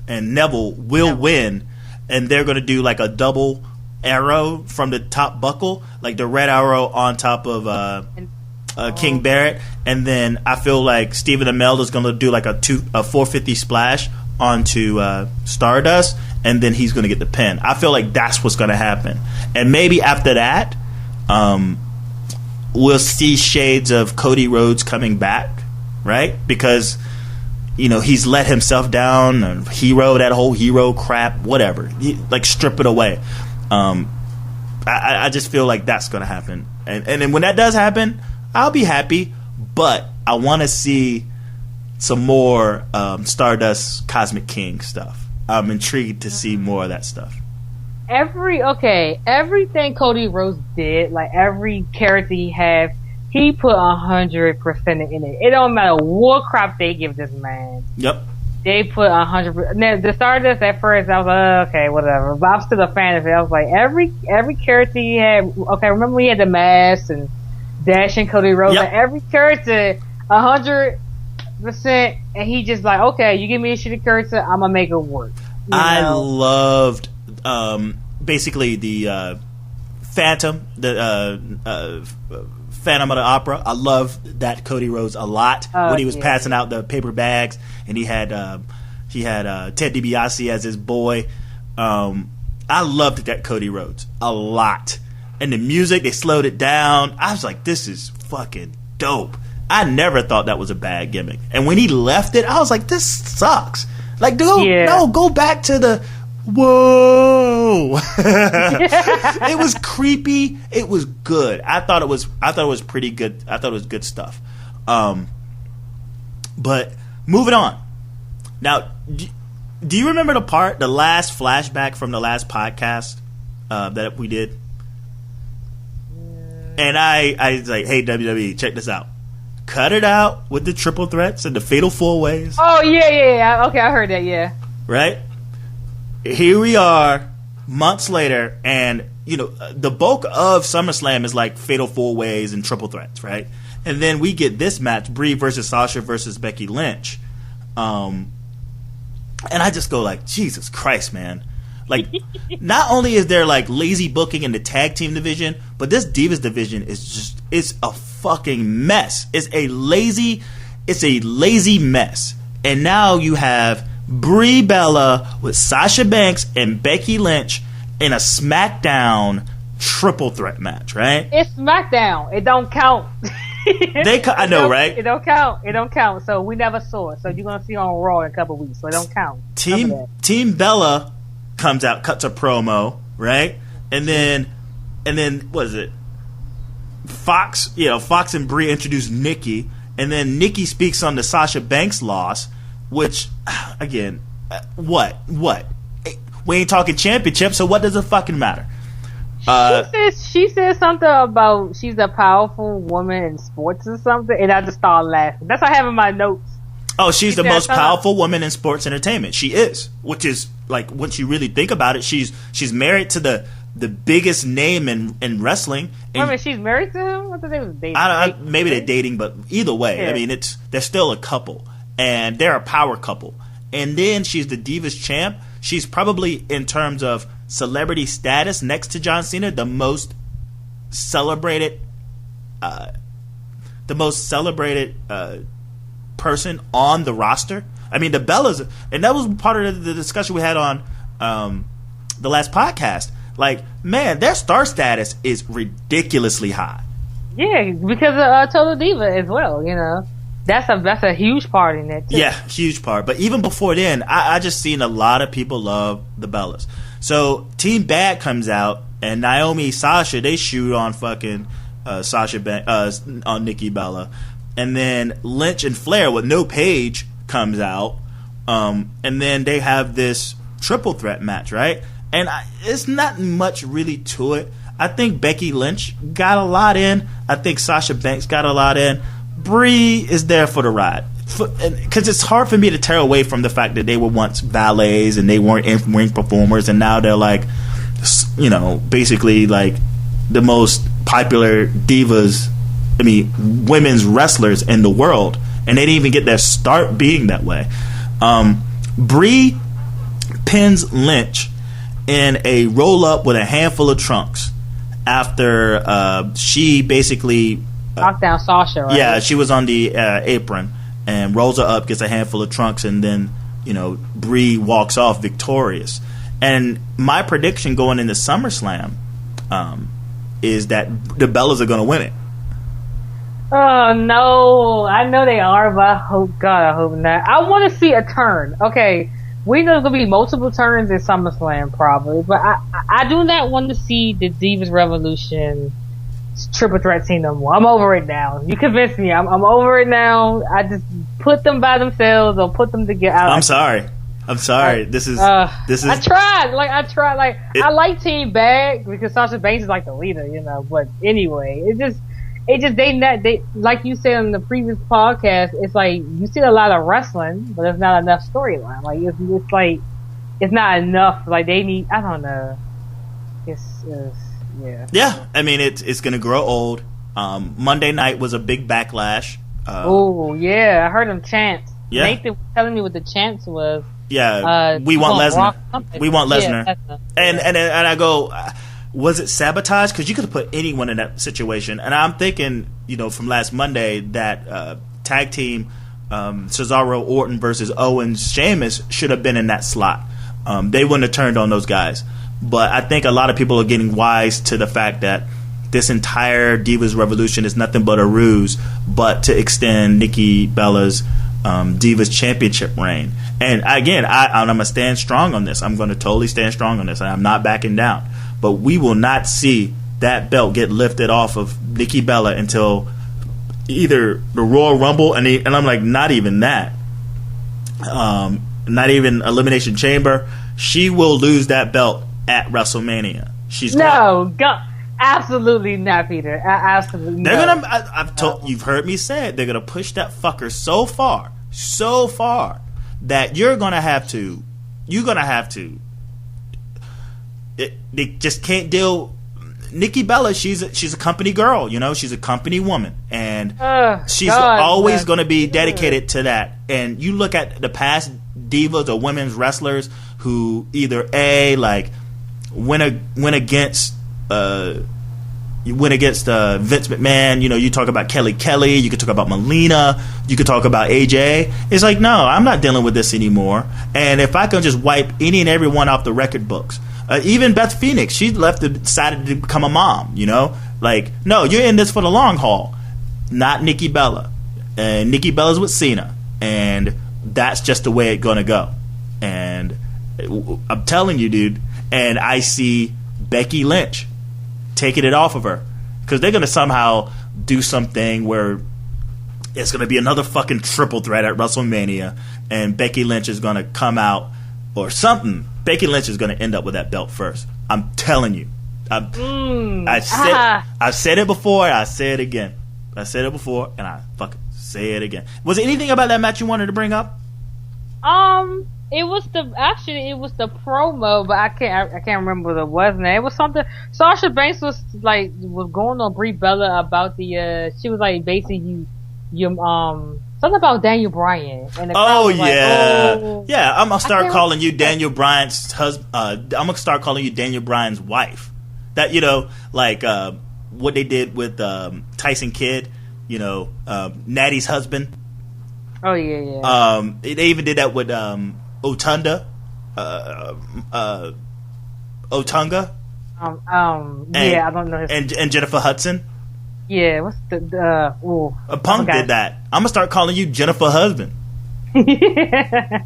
and Neville will win, and they're going to do like a double arrow from the top buckle, like the red arrow on top of King Barrett, and then I feel like Stephen Amell is going to do like a 450 splash onto Stardust, and then he's going to get the pin. I feel like that's what's going to happen, and maybe after that, we'll see shades of Cody Rhodes coming back, right? Because he's let himself down, and that whole hero crap, whatever. Strip it away. I just feel like that's going to happen, and then when that does happen, I'll be happy. But I want to see some more Stardust Cosmic King stuff. I'm intrigued to see more of that stuff. Everything Cody Rhodes did, like every character he had, he put 100% in it. It don't matter what crap they give this man. Yep. They put 100%. The Stardust at first, I was like, okay, whatever. But I'm still a fan of it. I was like, every character he had. Okay, remember he had the mask and Dash and Cody Rhodes. Yep. Like, every character, 100%, and he just like, okay, you give me a shitty character, I'm gonna make it work. I loved basically the Phantom, the Phantom of the Opera. I love that Cody Rhodes a lot when he was passing out the paper bags, and he had Ted DiBiase as his boy. I loved that Cody Rhodes a lot, and the music, they slowed it down. I was like, this is fucking dope. I never thought that was a bad gimmick, and when he left it, I was like, this sucks. Like, dude, no, go back to the whoa. It was creepy. It was good. I thought it was pretty good. I thought it was good stuff. But moving on. Now, do you remember the last flashback from the last podcast that we did? And I was like, hey, WWE, check this out. Cut it out with the triple threats and the fatal four ways. Oh, yeah. Okay, I heard that, yeah. Right? Here we are, months later, and, you know, the bulk of SummerSlam is like fatal four ways and triple threats, right? And then we get this match, Brie versus Sasha versus Becky Lynch. And I just go like, Jesus Christ, man. Like, not only is there like lazy booking in the tag team division, but this Divas division it's a fucking mess. It's a lazy mess. And now you have Brie Bella with Sasha Banks and Becky Lynch in a SmackDown triple threat match, right? It's SmackDown. It don't count. I know, right? It don't count. So we never saw it. So you're gonna see on Raw in a couple weeks. So it don't count. Team Bella comes out, cuts a promo, right? And then what is it? Fox and Brie introduce Nikki, and then Nikki speaks on the Sasha Banks loss, which, again, what? We ain't talking championship, so what does it fucking matter? She says something about she's a powerful woman in sports or something, and I just started laughing. That's what I have in my notes. Oh, she's the most powerful woman in sports entertainment. She is, which is, like, once you really think about it, she's married to the biggest name in wrestling. And I mean, she's married to him? I thought they was dating. Maybe they're dating, but either way, yeah. I mean, they're still a couple, and they're a power couple. And then she's the Divas champ. She's probably, in terms of celebrity status, next to John Cena, the most celebrated person on the roster. I mean, the Bellas, and that was part of the discussion we had on the last podcast. Like, man, their star status is ridiculously high. Yeah, because of Total Diva as well. You know, that's a huge part in that too. Yeah, huge part. But even before then, I just seen a lot of people love the Bellas. So Team Bad comes out, and Naomi, Sasha, they shoot on fucking on Nikki Bella. And then Lynch and Flair with no Paige comes out, and then they have this triple threat match, right? And it's not much really to it. I think Becky Lynch got a lot in. I think Sasha Banks got a lot in. Brie is there for the ride, because it's hard for me to tear away from the fact that they were once valets and they weren't in-ring performers, and now they're like, you know, basically like the most popular divas. I mean, women's wrestlers in the world, and they didn't even get their start being that way. Brie pins Lynch in a roll-up with a handful of trunks after she basically knocked down Sasha, right? Yeah, she was on the apron and rolls her up, gets a handful of trunks, and then, you know, Brie walks off victorious. And my prediction going into SummerSlam is that the Bellas are going to win it. Oh no, I know they are, but I hope not. I want to see a turn. Okay, we know there's gonna be multiple turns in SummerSlam probably, but I do not want to see the Divas Revolution triple threat team no more. I'm over it now. You convinced me. I'm over it now. I just put them by themselves or put them together. I'm sorry. This is. I tried. I like Team Bad because Sasha Banks is like the leader, you know. But anyway, it just they like you said on the previous podcast. It's like you see a lot of wrestling, but there's not enough storyline. Like it's like it's not enough. Like they need. I don't know. It's yeah. Yeah, I mean it's gonna grow old. Monday night was a big backlash. Oh yeah, I heard him chant. Yeah. Nathan was telling me what the chants was. Yeah, we want Lesnar. We want Lesnar. Yeah, and I go, was it sabotage? Because you could have put anyone in that situation. And I'm thinking, from last Monday that tag team Cesaro, Orton versus Owens, Sheamus should have been in that slot. They wouldn't have turned on those guys. But I think a lot of people are getting wise to the fact that this entire Divas Revolution is nothing but a ruse, but to extend Nikki Bella's Divas Championship reign. And again, I'm going to stand strong on this. I'm going to totally stand strong on this, and I'm not backing down. But we will not see that belt get lifted off of Nikki Bella until either the Royal Rumble, and I'm like, not even that. Not even Elimination Chamber. She will lose that belt at WrestleMania. Absolutely not, Peter. Absolutely not. They're gonna. I've told you've heard me say it. They're gonna push that fucker so far that you're gonna have to. They just can't deal. Nikki Bella, she's a company girl. She's a company woman, and she's always going to be dedicated to that. And you look at the past divas or women's wrestlers who either went against Vince McMahon. You talk about Kelly. You could talk about Melina. You could talk about AJ. It's like, no, I'm not dealing with this anymore. And if I can just wipe any and every one off the record books, even Beth Phoenix, she decided to become a mom. No, you're in this for the long haul. Not Nikki Bella. And Nikki Bella's with Cena, and that's just the way it's gonna go. And I'm telling you, dude. And I see Becky Lynch taking it off of her, because they're gonna somehow do something where it's gonna be another fucking triple threat at WrestleMania, and Becky Lynch is gonna come out or something. Becky Lynch is gonna end up with that belt first. I'm telling you. I've said it before, and I say it again. I said it before, and I fucking say it again. Was there anything about that match you wanted to bring up? It was the promo, but I can't remember what it was. It was something. Sasha Banks was going on Brie Bella about the she was like basically something about Daniel Bryan. And yeah. I'm gonna start calling you Daniel Bryan's husband. I'm gonna start calling you Daniel Bryan's wife. That what they did with Tyson Kidd. Natty's husband. Oh yeah. They even did that with Otunga. Yeah, I don't know his and Jennifer Hudson. Yeah, what's Punk did that. I'm gonna start calling you Jennifer Husband. That's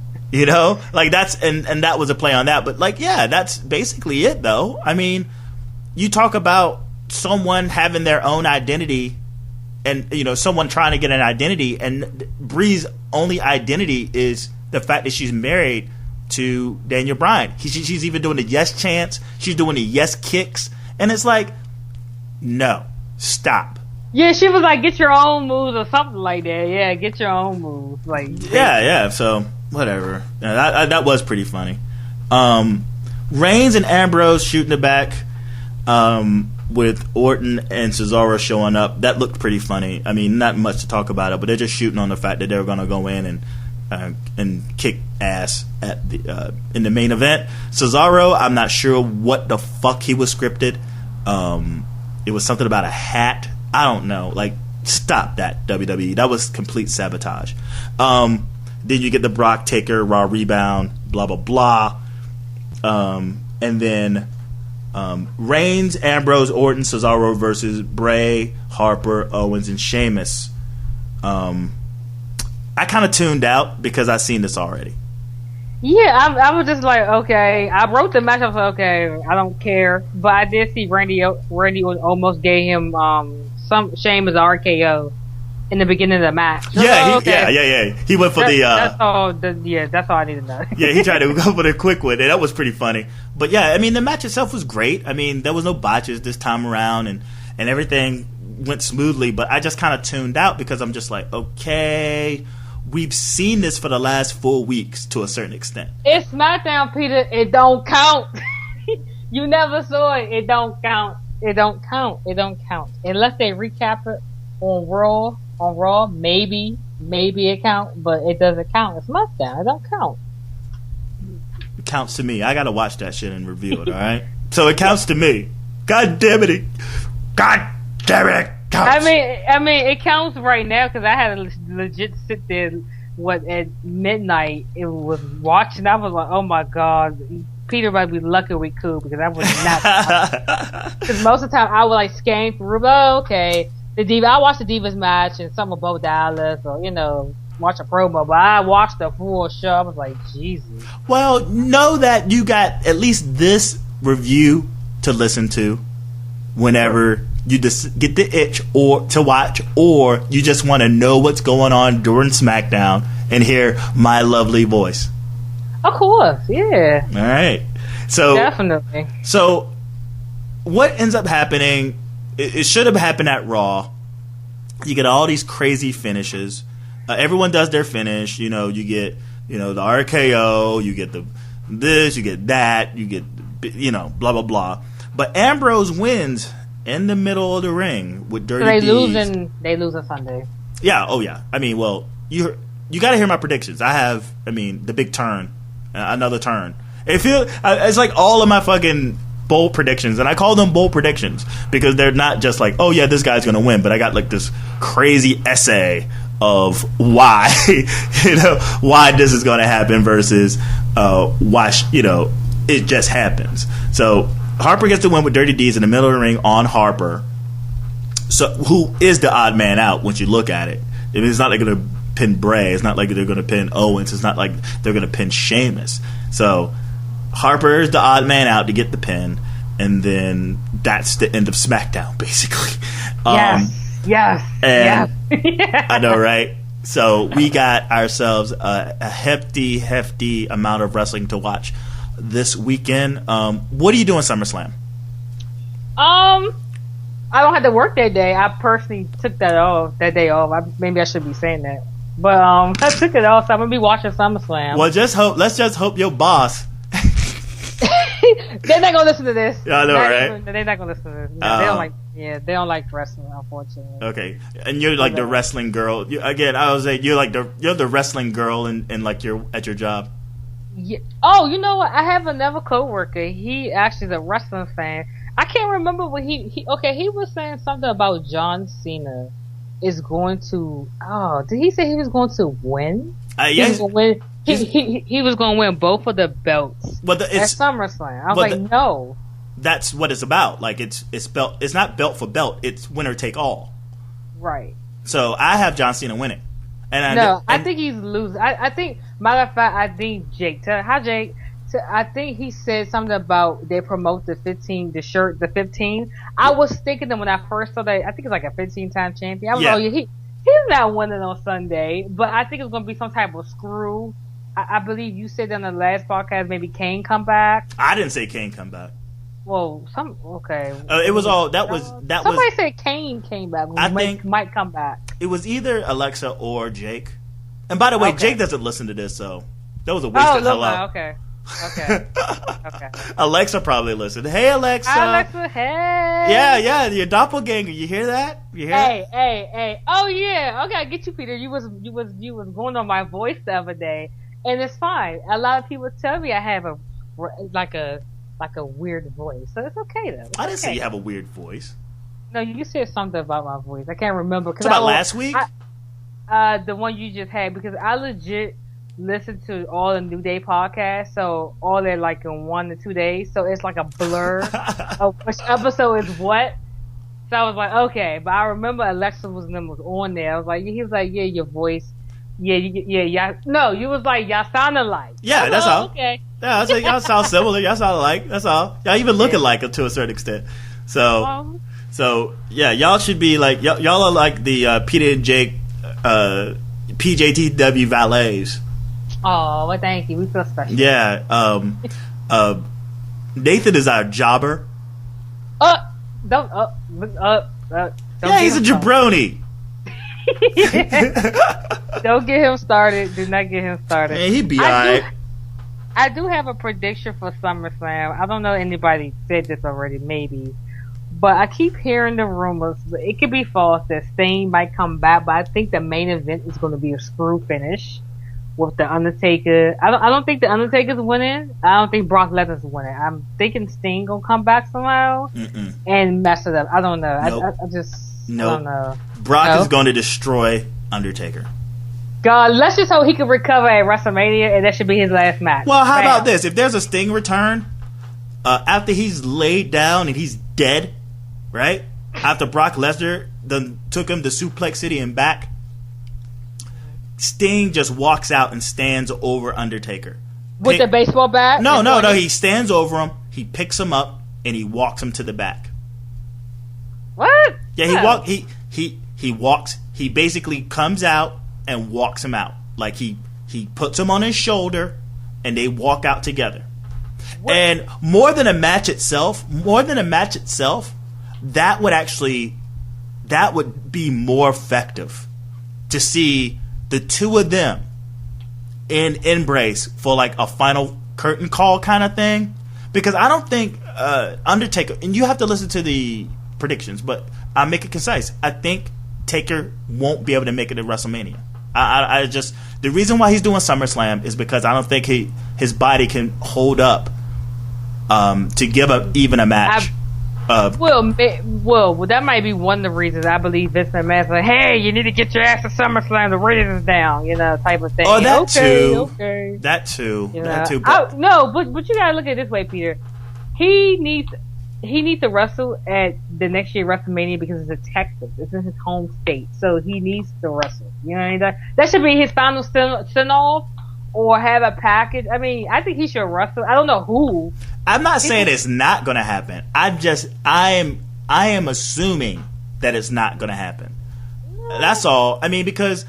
and that was a play on that. But that's basically it, though. I mean, you talk about someone having their own identity, and someone trying to get an identity, and Brie's only identity is the fact that she's married to Daniel Bryan. She's even doing the yes chants. She's doing the yes kicks, and it's like, no. Stop. Yeah, she was like, get your own moves or something like that. Yeah, get your own moves. Yeah. So whatever. Yeah, that was pretty funny. Reigns and Ambrose shooting it back with Orton and Cesaro showing up. That looked pretty funny. I mean, not much to talk about it, but they're just shooting on the fact that they were going to go in and kick ass at the in the main event. Cesaro, I'm not sure what the fuck he was scripted. It was something about a hat. I don't know. Stop that, WWE. That was complete sabotage. Then you get the Brock Taker, Raw Rebound, blah, blah, blah. And then Reigns, Ambrose, Orton, Cesaro versus Bray, Harper, Owens, and Sheamus. I kind of tuned out because I've seen this already. Yeah, I was just like, okay. I wrote the match. I was like, okay, I don't care. But I did see Randy almost gave him some Sheamus RKO in the beginning of the match. So, yeah. He went for that's all. That's all I need to know. Yeah, he tried to go for the quick one, and that was pretty funny. But yeah, I mean, the match itself was great. I mean, there was no botches this time around, and everything went smoothly, but I just kind of tuned out because I'm just like, okay, we've seen this for the last 4 weeks to a certain extent. It's SmackDown, Peter. It don't count. You never saw it. It don't count. It don't count. It don't count. Unless they recap it on Raw. On Raw, maybe it count, but it doesn't count. It's SmackDown. It don't count. It counts to me. I gotta watch that shit and review it. All right. So it counts to me. God damn it! God damn it! It counts. I mean, it counts right now because I had to legit sit there. At midnight, it was watching. I was like, oh my god. Peter might be lucky we cool because I was not. Because most of the time I would like scan through. Oh, okay, I watched the Divas match and some of Bo Dallas, or watch a promo. But I watched the full show. I was like, Jesus. Well, know that you got at least this review to listen to whenever you just get the itch or to watch, or you just want to know what's going on during SmackDown and hear my lovely voice. Of course, yeah. All right. So definitely. So what ends up happening? It should have happened at Raw. You get all these crazy finishes. Everyone does their finish. You get the RKO. You get this. You get that. You get blah blah blah. But Ambrose wins in the middle of the ring with Dirty D's. They lose on Sunday. Yeah. Oh yeah. I mean, well, you got to hear my predictions. I have. I mean, the big turn. Another turn. It's like all of my fucking bold predictions, and I call them bold predictions because they're not just like, oh yeah, this guy's gonna win, but I got like this crazy essay of why why this is gonna happen versus why it just happens. So Harper gets the win with Dirty D's in the middle of the ring on Harper. So who is the odd man out once you look at it? It's not like gonna pin Bray. It's not like they're going to pin Owens. It's not like they're going to pin Sheamus. So Harper is the odd man out to get the pin, and then that's the end of SmackDown, basically. Yes. I know, right? So we got ourselves a hefty amount of wrestling to watch this weekend. What are you doing SummerSlam? I don't have to work that day. I personally took that day off. Maybe I should be saying that. But I took it off, so I'm gonna be watching SummerSlam. Well, let's just hope your boss. They're not gonna listen to this. Yeah, I know, right? They're not gonna listen to this. No, they don't like wrestling, unfortunately. Okay, and you're like the wrestling girl. I was like, you're the wrestling girl, and like you're at your job. Yeah. Oh, you know what? I have another coworker. He actually is a wrestling fan. I can't remember what he was saying something about John Cena is going to. Oh, did he say he was going to win? Yes. He was going to win. He was going to win both of the belts at SummerSlam. I was like, no. That's what it's about. Like it's belt. It's not belt for belt. It's winner take all. Right. So I have John Cena winning. I think he's losing. I think, matter of fact, I think Jake. Hi, Jake. I think he said something about they promote the 15, the shirt, the 15. I was thinking that when I first saw that, I think it's like a 15-time champion. I was like, he's not winning on Sunday, but I think it's going to be some type of screw. I believe you said on the last podcast maybe Kane come back. I didn't say Kane come back. Well, okay. It was all that was somebody said Kane came back. I think might come back. It was either Alexa or Jake. And by the way, Jake doesn't listen to this, so that was a waste of hello. Okay. Alexa probably listened. Hey, Alexa. Alexa, hey. Yeah, your doppelganger. You hear that? Hey. Oh yeah. Okay, I get you, Peter. You was going on my voice the other day, and it's fine. A lot of people tell me I have a weird voice, so it's okay though. I didn't say you have a weird voice. No, you said something about my voice. I can't remember. It's about last week. The one you just had, because I legit listen to all the New Day podcasts, so all they're like in 1 to 2 days, so it's like a blur of which episode is what. So I was like, okay, but I remember Alexa's name was on there. I was like, he was like, yeah, your voice, yeah. No, you was like, y'all sounded like. Yeah, that's all. Okay. Yeah, I was like, y'all sound similar. Y'all sound alike. That's all. Y'all even look alike to a certain extent. So yeah, y'all should be like y'all are like the Peter and Jake PJTW valets. Oh, well, thank you. We feel special. Yeah. Nathan is our jobber. He's a jabroni. Don't get him started. Do not get him started. Man, he'd be alright. I do have a prediction for SummerSlam. I don't know if anybody said this already, maybe. But I keep hearing the rumors. It could be false that Sting might come back, but I think the main event is going to be a screw finish with the Undertaker. I don't think the Undertaker's winning. I don't think Brock Lesnar's winning. I'm thinking Sting gonna come back somehow and mess it up. I don't know. Nope. I just I nope. don't know. Brock is going to destroy Undertaker. God, let's just hope he can recover at WrestleMania, and that should be his last match. Well, how about this? If there's a Sting return, after he's laid down and he's dead, right? After Brock Lesnar took him to Suplex City and back, Sting just walks out and stands over Undertaker. With the baseball bat? No. He stands over him, he picks him up, and he walks him to the back. What? Yeah, he walks. He basically comes out and walks him out. Like he puts him on his shoulder, and they walk out together. What? And more than a match itself, that would be more effective to see the two of them in embrace for like a final curtain call kind of thing. Because I don't think Undertaker, and you have to listen to the predictions, but I'll make it concise. I think Taker won't be able to make it to WrestleMania. I just, the reason why he's doing SummerSlam is because I don't think his body can hold up to give up even a match. Well, that might be one of the reasons I believe Vince McMahon's like, hey, you need to get your ass to SummerSlam. The ratings is down, type of thing. Oh, that too. Okay. That too. But you gotta look at it this way, Peter. He needs to wrestle at the next year WrestleMania because it's a Texas. It's in his home state, so he needs to wrestle. You know what I mean? That should be his final send-off, or have a package. I mean, I think he should wrestle. I don't know who. I'm not saying it's not going to happen. I am assuming that it's not going to happen. That's all. I mean, because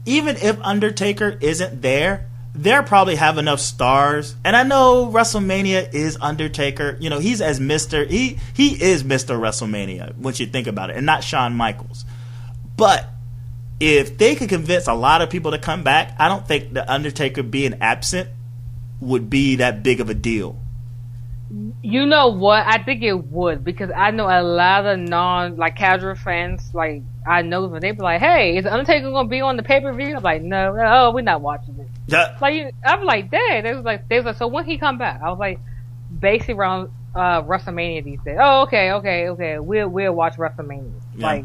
even if Undertaker isn't there, they'll probably have enough stars. And I know WrestleMania is Undertaker. He's as Mr. He is Mr. WrestleMania once you think about it, and not Shawn Michaels. But if they could convince a lot of people to come back, I don't think the Undertaker being absent would be that big of a deal. You know what? I think it would, because I know a lot of casual fans, I know them, they be like, hey, is Undertaker going to be on the pay-per-view? I'm like, no, we're not watching it. Yeah. I'm like, dang. They was like, so when he come back? I was like, basically around WrestleMania these days. Oh, okay. We'll watch WrestleMania. Yeah.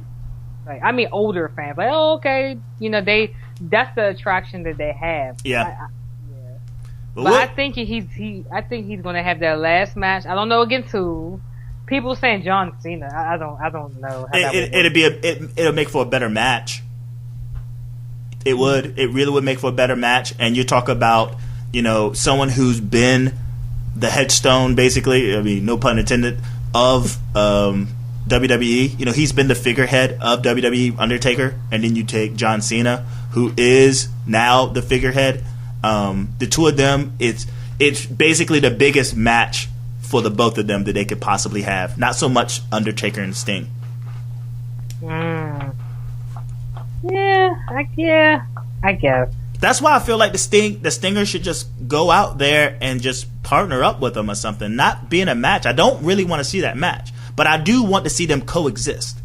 I mean, older fans, okay. That's the attraction that they have. Yeah. But I think he's going to have that last match. I don't know against who. People saying John Cena. I don't know. It'll make for a better match. It would. It really would make for a better match. And you talk about someone who's been the headstone, basically. I mean, no pun intended, of WWE. He's been the figurehead of WWE, Undertaker, and then you take John Cena, who is now the figurehead. The two of them, it's basically the biggest match for the both of them that they could possibly have. Not so much Undertaker and Sting. Yeah, I guess. That's why I feel like the Stinger should just go out there and just partner up with them or something. Not be in a match. I don't really want to see that match, but I do want to see them coexist.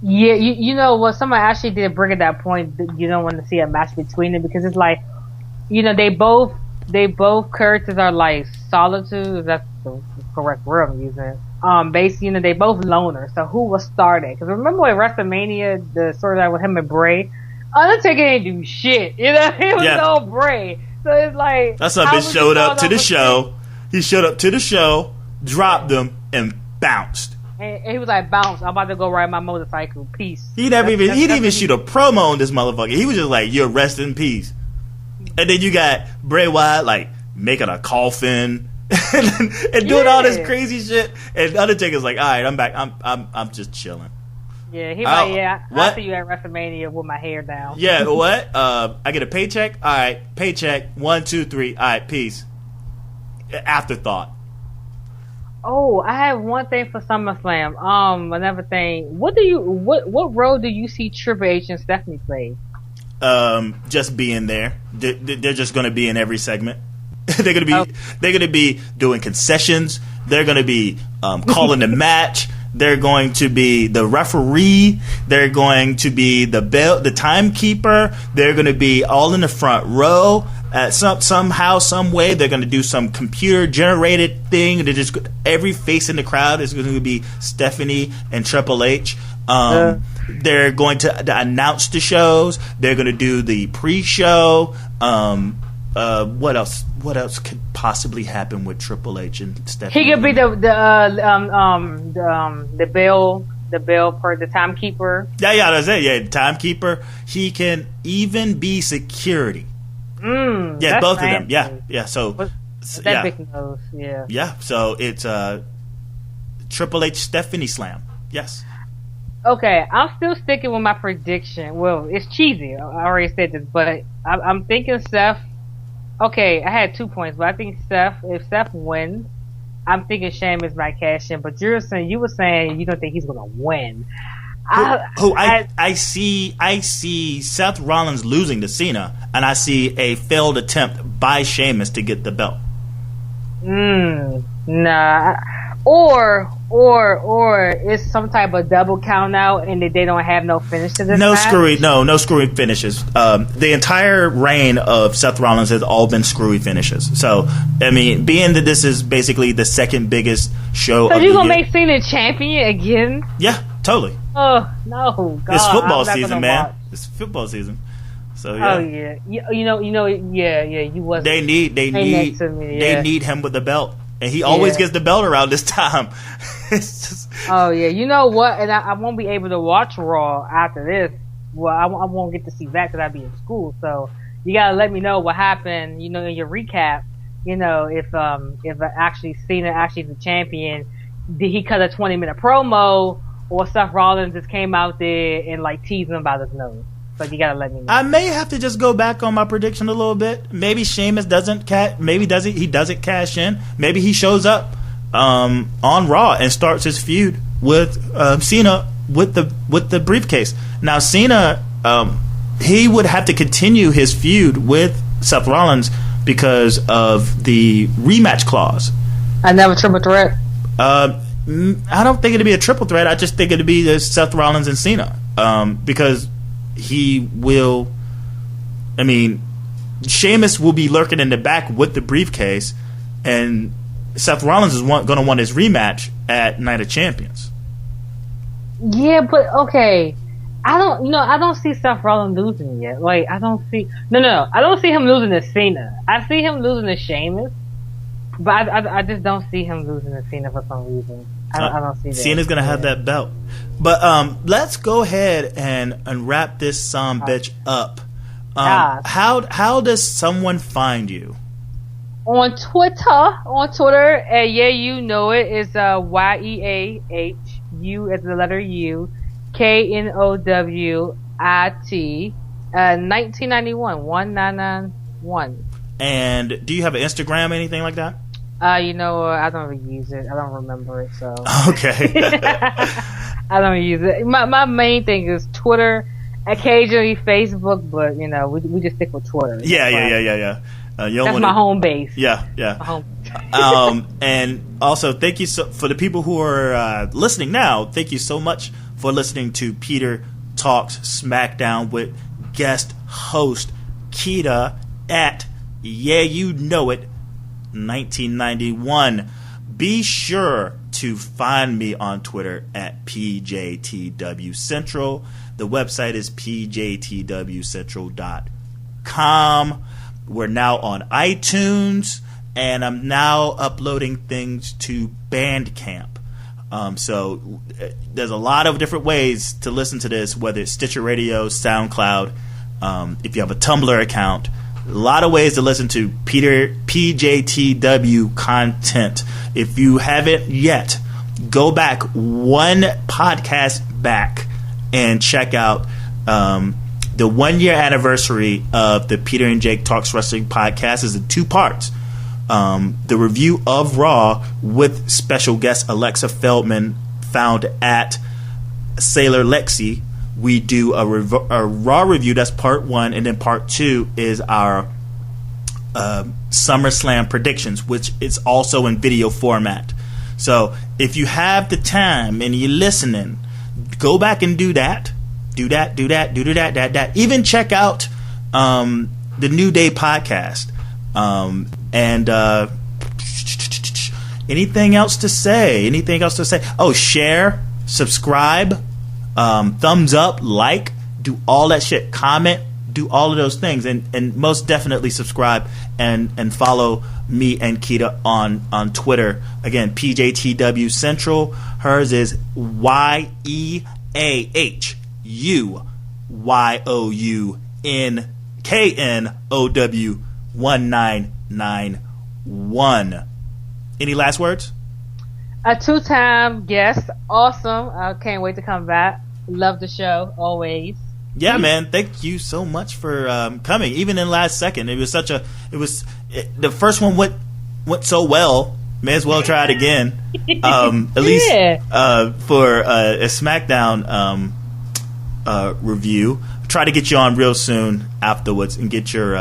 Yeah, you know what? Somebody actually did bring at that point that you don't want to see a match between them, because it's like, they both characters are like solitude. If that's the correct word I'm using. Basically, they both loners. So who was started? Because remember at WrestleMania, the storyline with him and Bray, Undertaker ain't do shit. It was all Bray. So it's like, that's how bitch showed up to the show. He showed up to the show, dropped them, and bounced. And he was like, bounce, I'm about to go ride my motorcycle. Peace. He didn't even shoot a promo on this motherfucker. He was just like, you're rest in peace. And then you got Bray Wyatt making a coffin and doing all this crazy shit. And Undertaker's like, all right, I'm back. I'm just chilling. Yeah, I'll see you at WrestleMania with my hair down. Yeah, what? I get a paycheck? All right, paycheck. 1, 2, 3. All right, peace. Afterthought. Oh, I have one thing for SummerSlam. Another thing. What role do you see Triple H and Stephanie play? Just being there. They're just going to be in every segment. They're going to be doing concessions. They're going to be calling the match. They're going to be the referee. They're going to be the timekeeper. They're going to be all in the front row. Somehow, some way, they're going to do some computer-generated thing. Every face in the crowd is going to be Stephanie and Triple H. They're going to announce the shows. They're going to do the pre-show. What else? What else could possibly happen with Triple H and Stephanie? He could be the timekeeper. Yeah, that's it. Yeah, timekeeper. He can even be security. Yeah, both of them. Yeah. So that big nose. Yeah. Yeah. So it's Triple H Stephanie Slam. Yes. Okay, I'm still sticking with my prediction. Well, it's cheesy. I already said this, but I'm thinking Seth. Okay, I had 2 points, but I think if Seth wins, I'm thinking Sheamus might cash in. But you were saying you don't think he's gonna win. I see Seth Rollins losing to Cena, and I see a failed attempt by Sheamus to get the belt. Nah. Or it's some type of double count out and they don't have no finish to this match? No screwy finishes. The entire reign of Seth Rollins has all been screwy finishes. So, I mean, being that this is basically the second biggest show of the year. So you gonna make Cena champion again? Yeah, totally. Oh, no, God. It's football season, man. Watch. It's football season. So, yeah. Oh, yeah. You wasn't. They need him with the belt. And he always gets the belt around this time. It's just... Oh, yeah. You know what? And I won't be able to watch Raw after this. Well, I won't get to see that because I'll be in school. So you got to let me know what happened, in your recap. If actually Cena actually is the champion, did he cut a 20-minute promo or Seth Rollins just came out there and teased him about his nose? But you gotta let me know. I may have to just go back on my prediction a little bit. Maybe Sheamus doesn't cash in. Maybe he shows up on Raw and starts his feud with Cena with the briefcase. Now Cena, he would have to continue his feud with Seth Rollins because of the rematch clause. And that was triple threat. I don't think it'd be a triple threat. I just think it'd be the Seth Rollins and Cena because. Sheamus will be lurking in the back with the briefcase, and Seth Rollins is going to want his rematch at Night of Champions. Yeah, but okay, I don't see Seth Rollins losing yet. I don't see him losing to Cena. I see him losing to Sheamus, but I just don't see him losing to Cena for some reason. I don't see that. Cena's going to have that belt. But let's go ahead and wrap this bitch up. How does someone find you? On Twitter, you know it is YEAHU as the letter U KNOWIT 1991 1991. And do you have an Instagram, anything like that? I don't really use it. I don't remember it, so. Okay. I don't use it. My main thing is Twitter, occasionally Facebook, but we just stick with Twitter. Yeah. That's my home base. Yeah. And also, thank you for the people who are listening now. Thank you so much for listening to Peter Talks Smackdown with guest host Keda at You Know It 1991. Be sure to find me on Twitter at PJTW Central. The website is pjtwcentral.com. We're now on iTunes, and I'm now uploading things to Bandcamp. So there's a lot of different ways to listen to this, whether it's Stitcher Radio, SoundCloud, if you have a Tumblr account. A lot of ways to listen to PJTW content. If you haven't yet, go back one podcast back and check out the 1 year anniversary of the Peter and Jake Talks Wrestling podcast is in 2 parts. the review of Raw with special guest Alexa Feldman, found at Sailor Lexi. We do a Raw review. That's part 1, and then part 2 is our SummerSlam predictions, which is also in video format. So if you have the time and you're listening, go back and do that. Even check out the New Day podcast. And anything else to say? Oh, share, subscribe, thumbs up, like, do all that shit, comment, do all of those things, and most definitely subscribe and follow me and Keda on Twitter. Again, PJTW Central. Hers is YeahYouNKNOW1991. Any last words? A 2-time guest. Awesome. I can't wait to come back. Love the show. Always. Yeah, man. Thank you so much for coming. Even in last second, the first one went so well. May as well try it again. At least for a SmackDown review. Try to get you on real soon afterwards and get your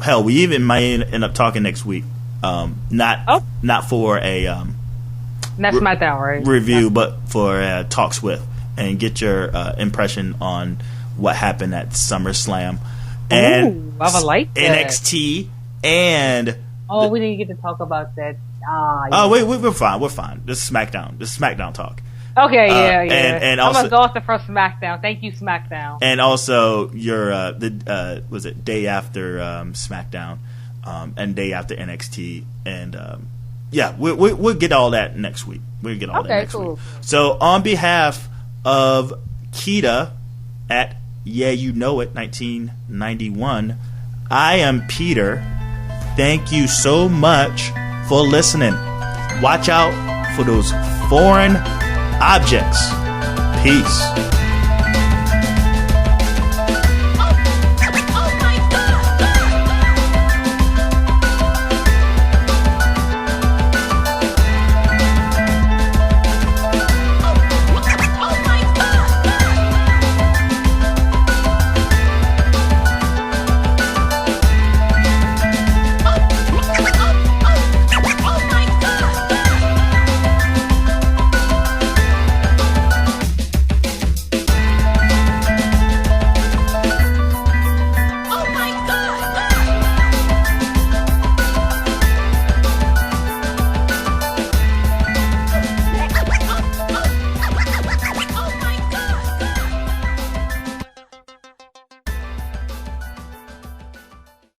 hell. We even might end up talking next week. Not for a not SmackDown, right? Review, but for Talks With, and get your impression on what happened at SummerSlam and I like that. NXT and we didn't get to talk about that. We're fine. This is SmackDown. This is SmackDown talk. Okay, yeah. And I'm also exhausted for SmackDown. Thank you, SmackDown. And also your was it day after SmackDown, and day after NXT, and we'll get all that next week. We'll get all that next week. So on behalf of Keda at Yeah You Know It 1991, I am Peter. Thank you so much for listening. Watch out for those foreign objects. Peace.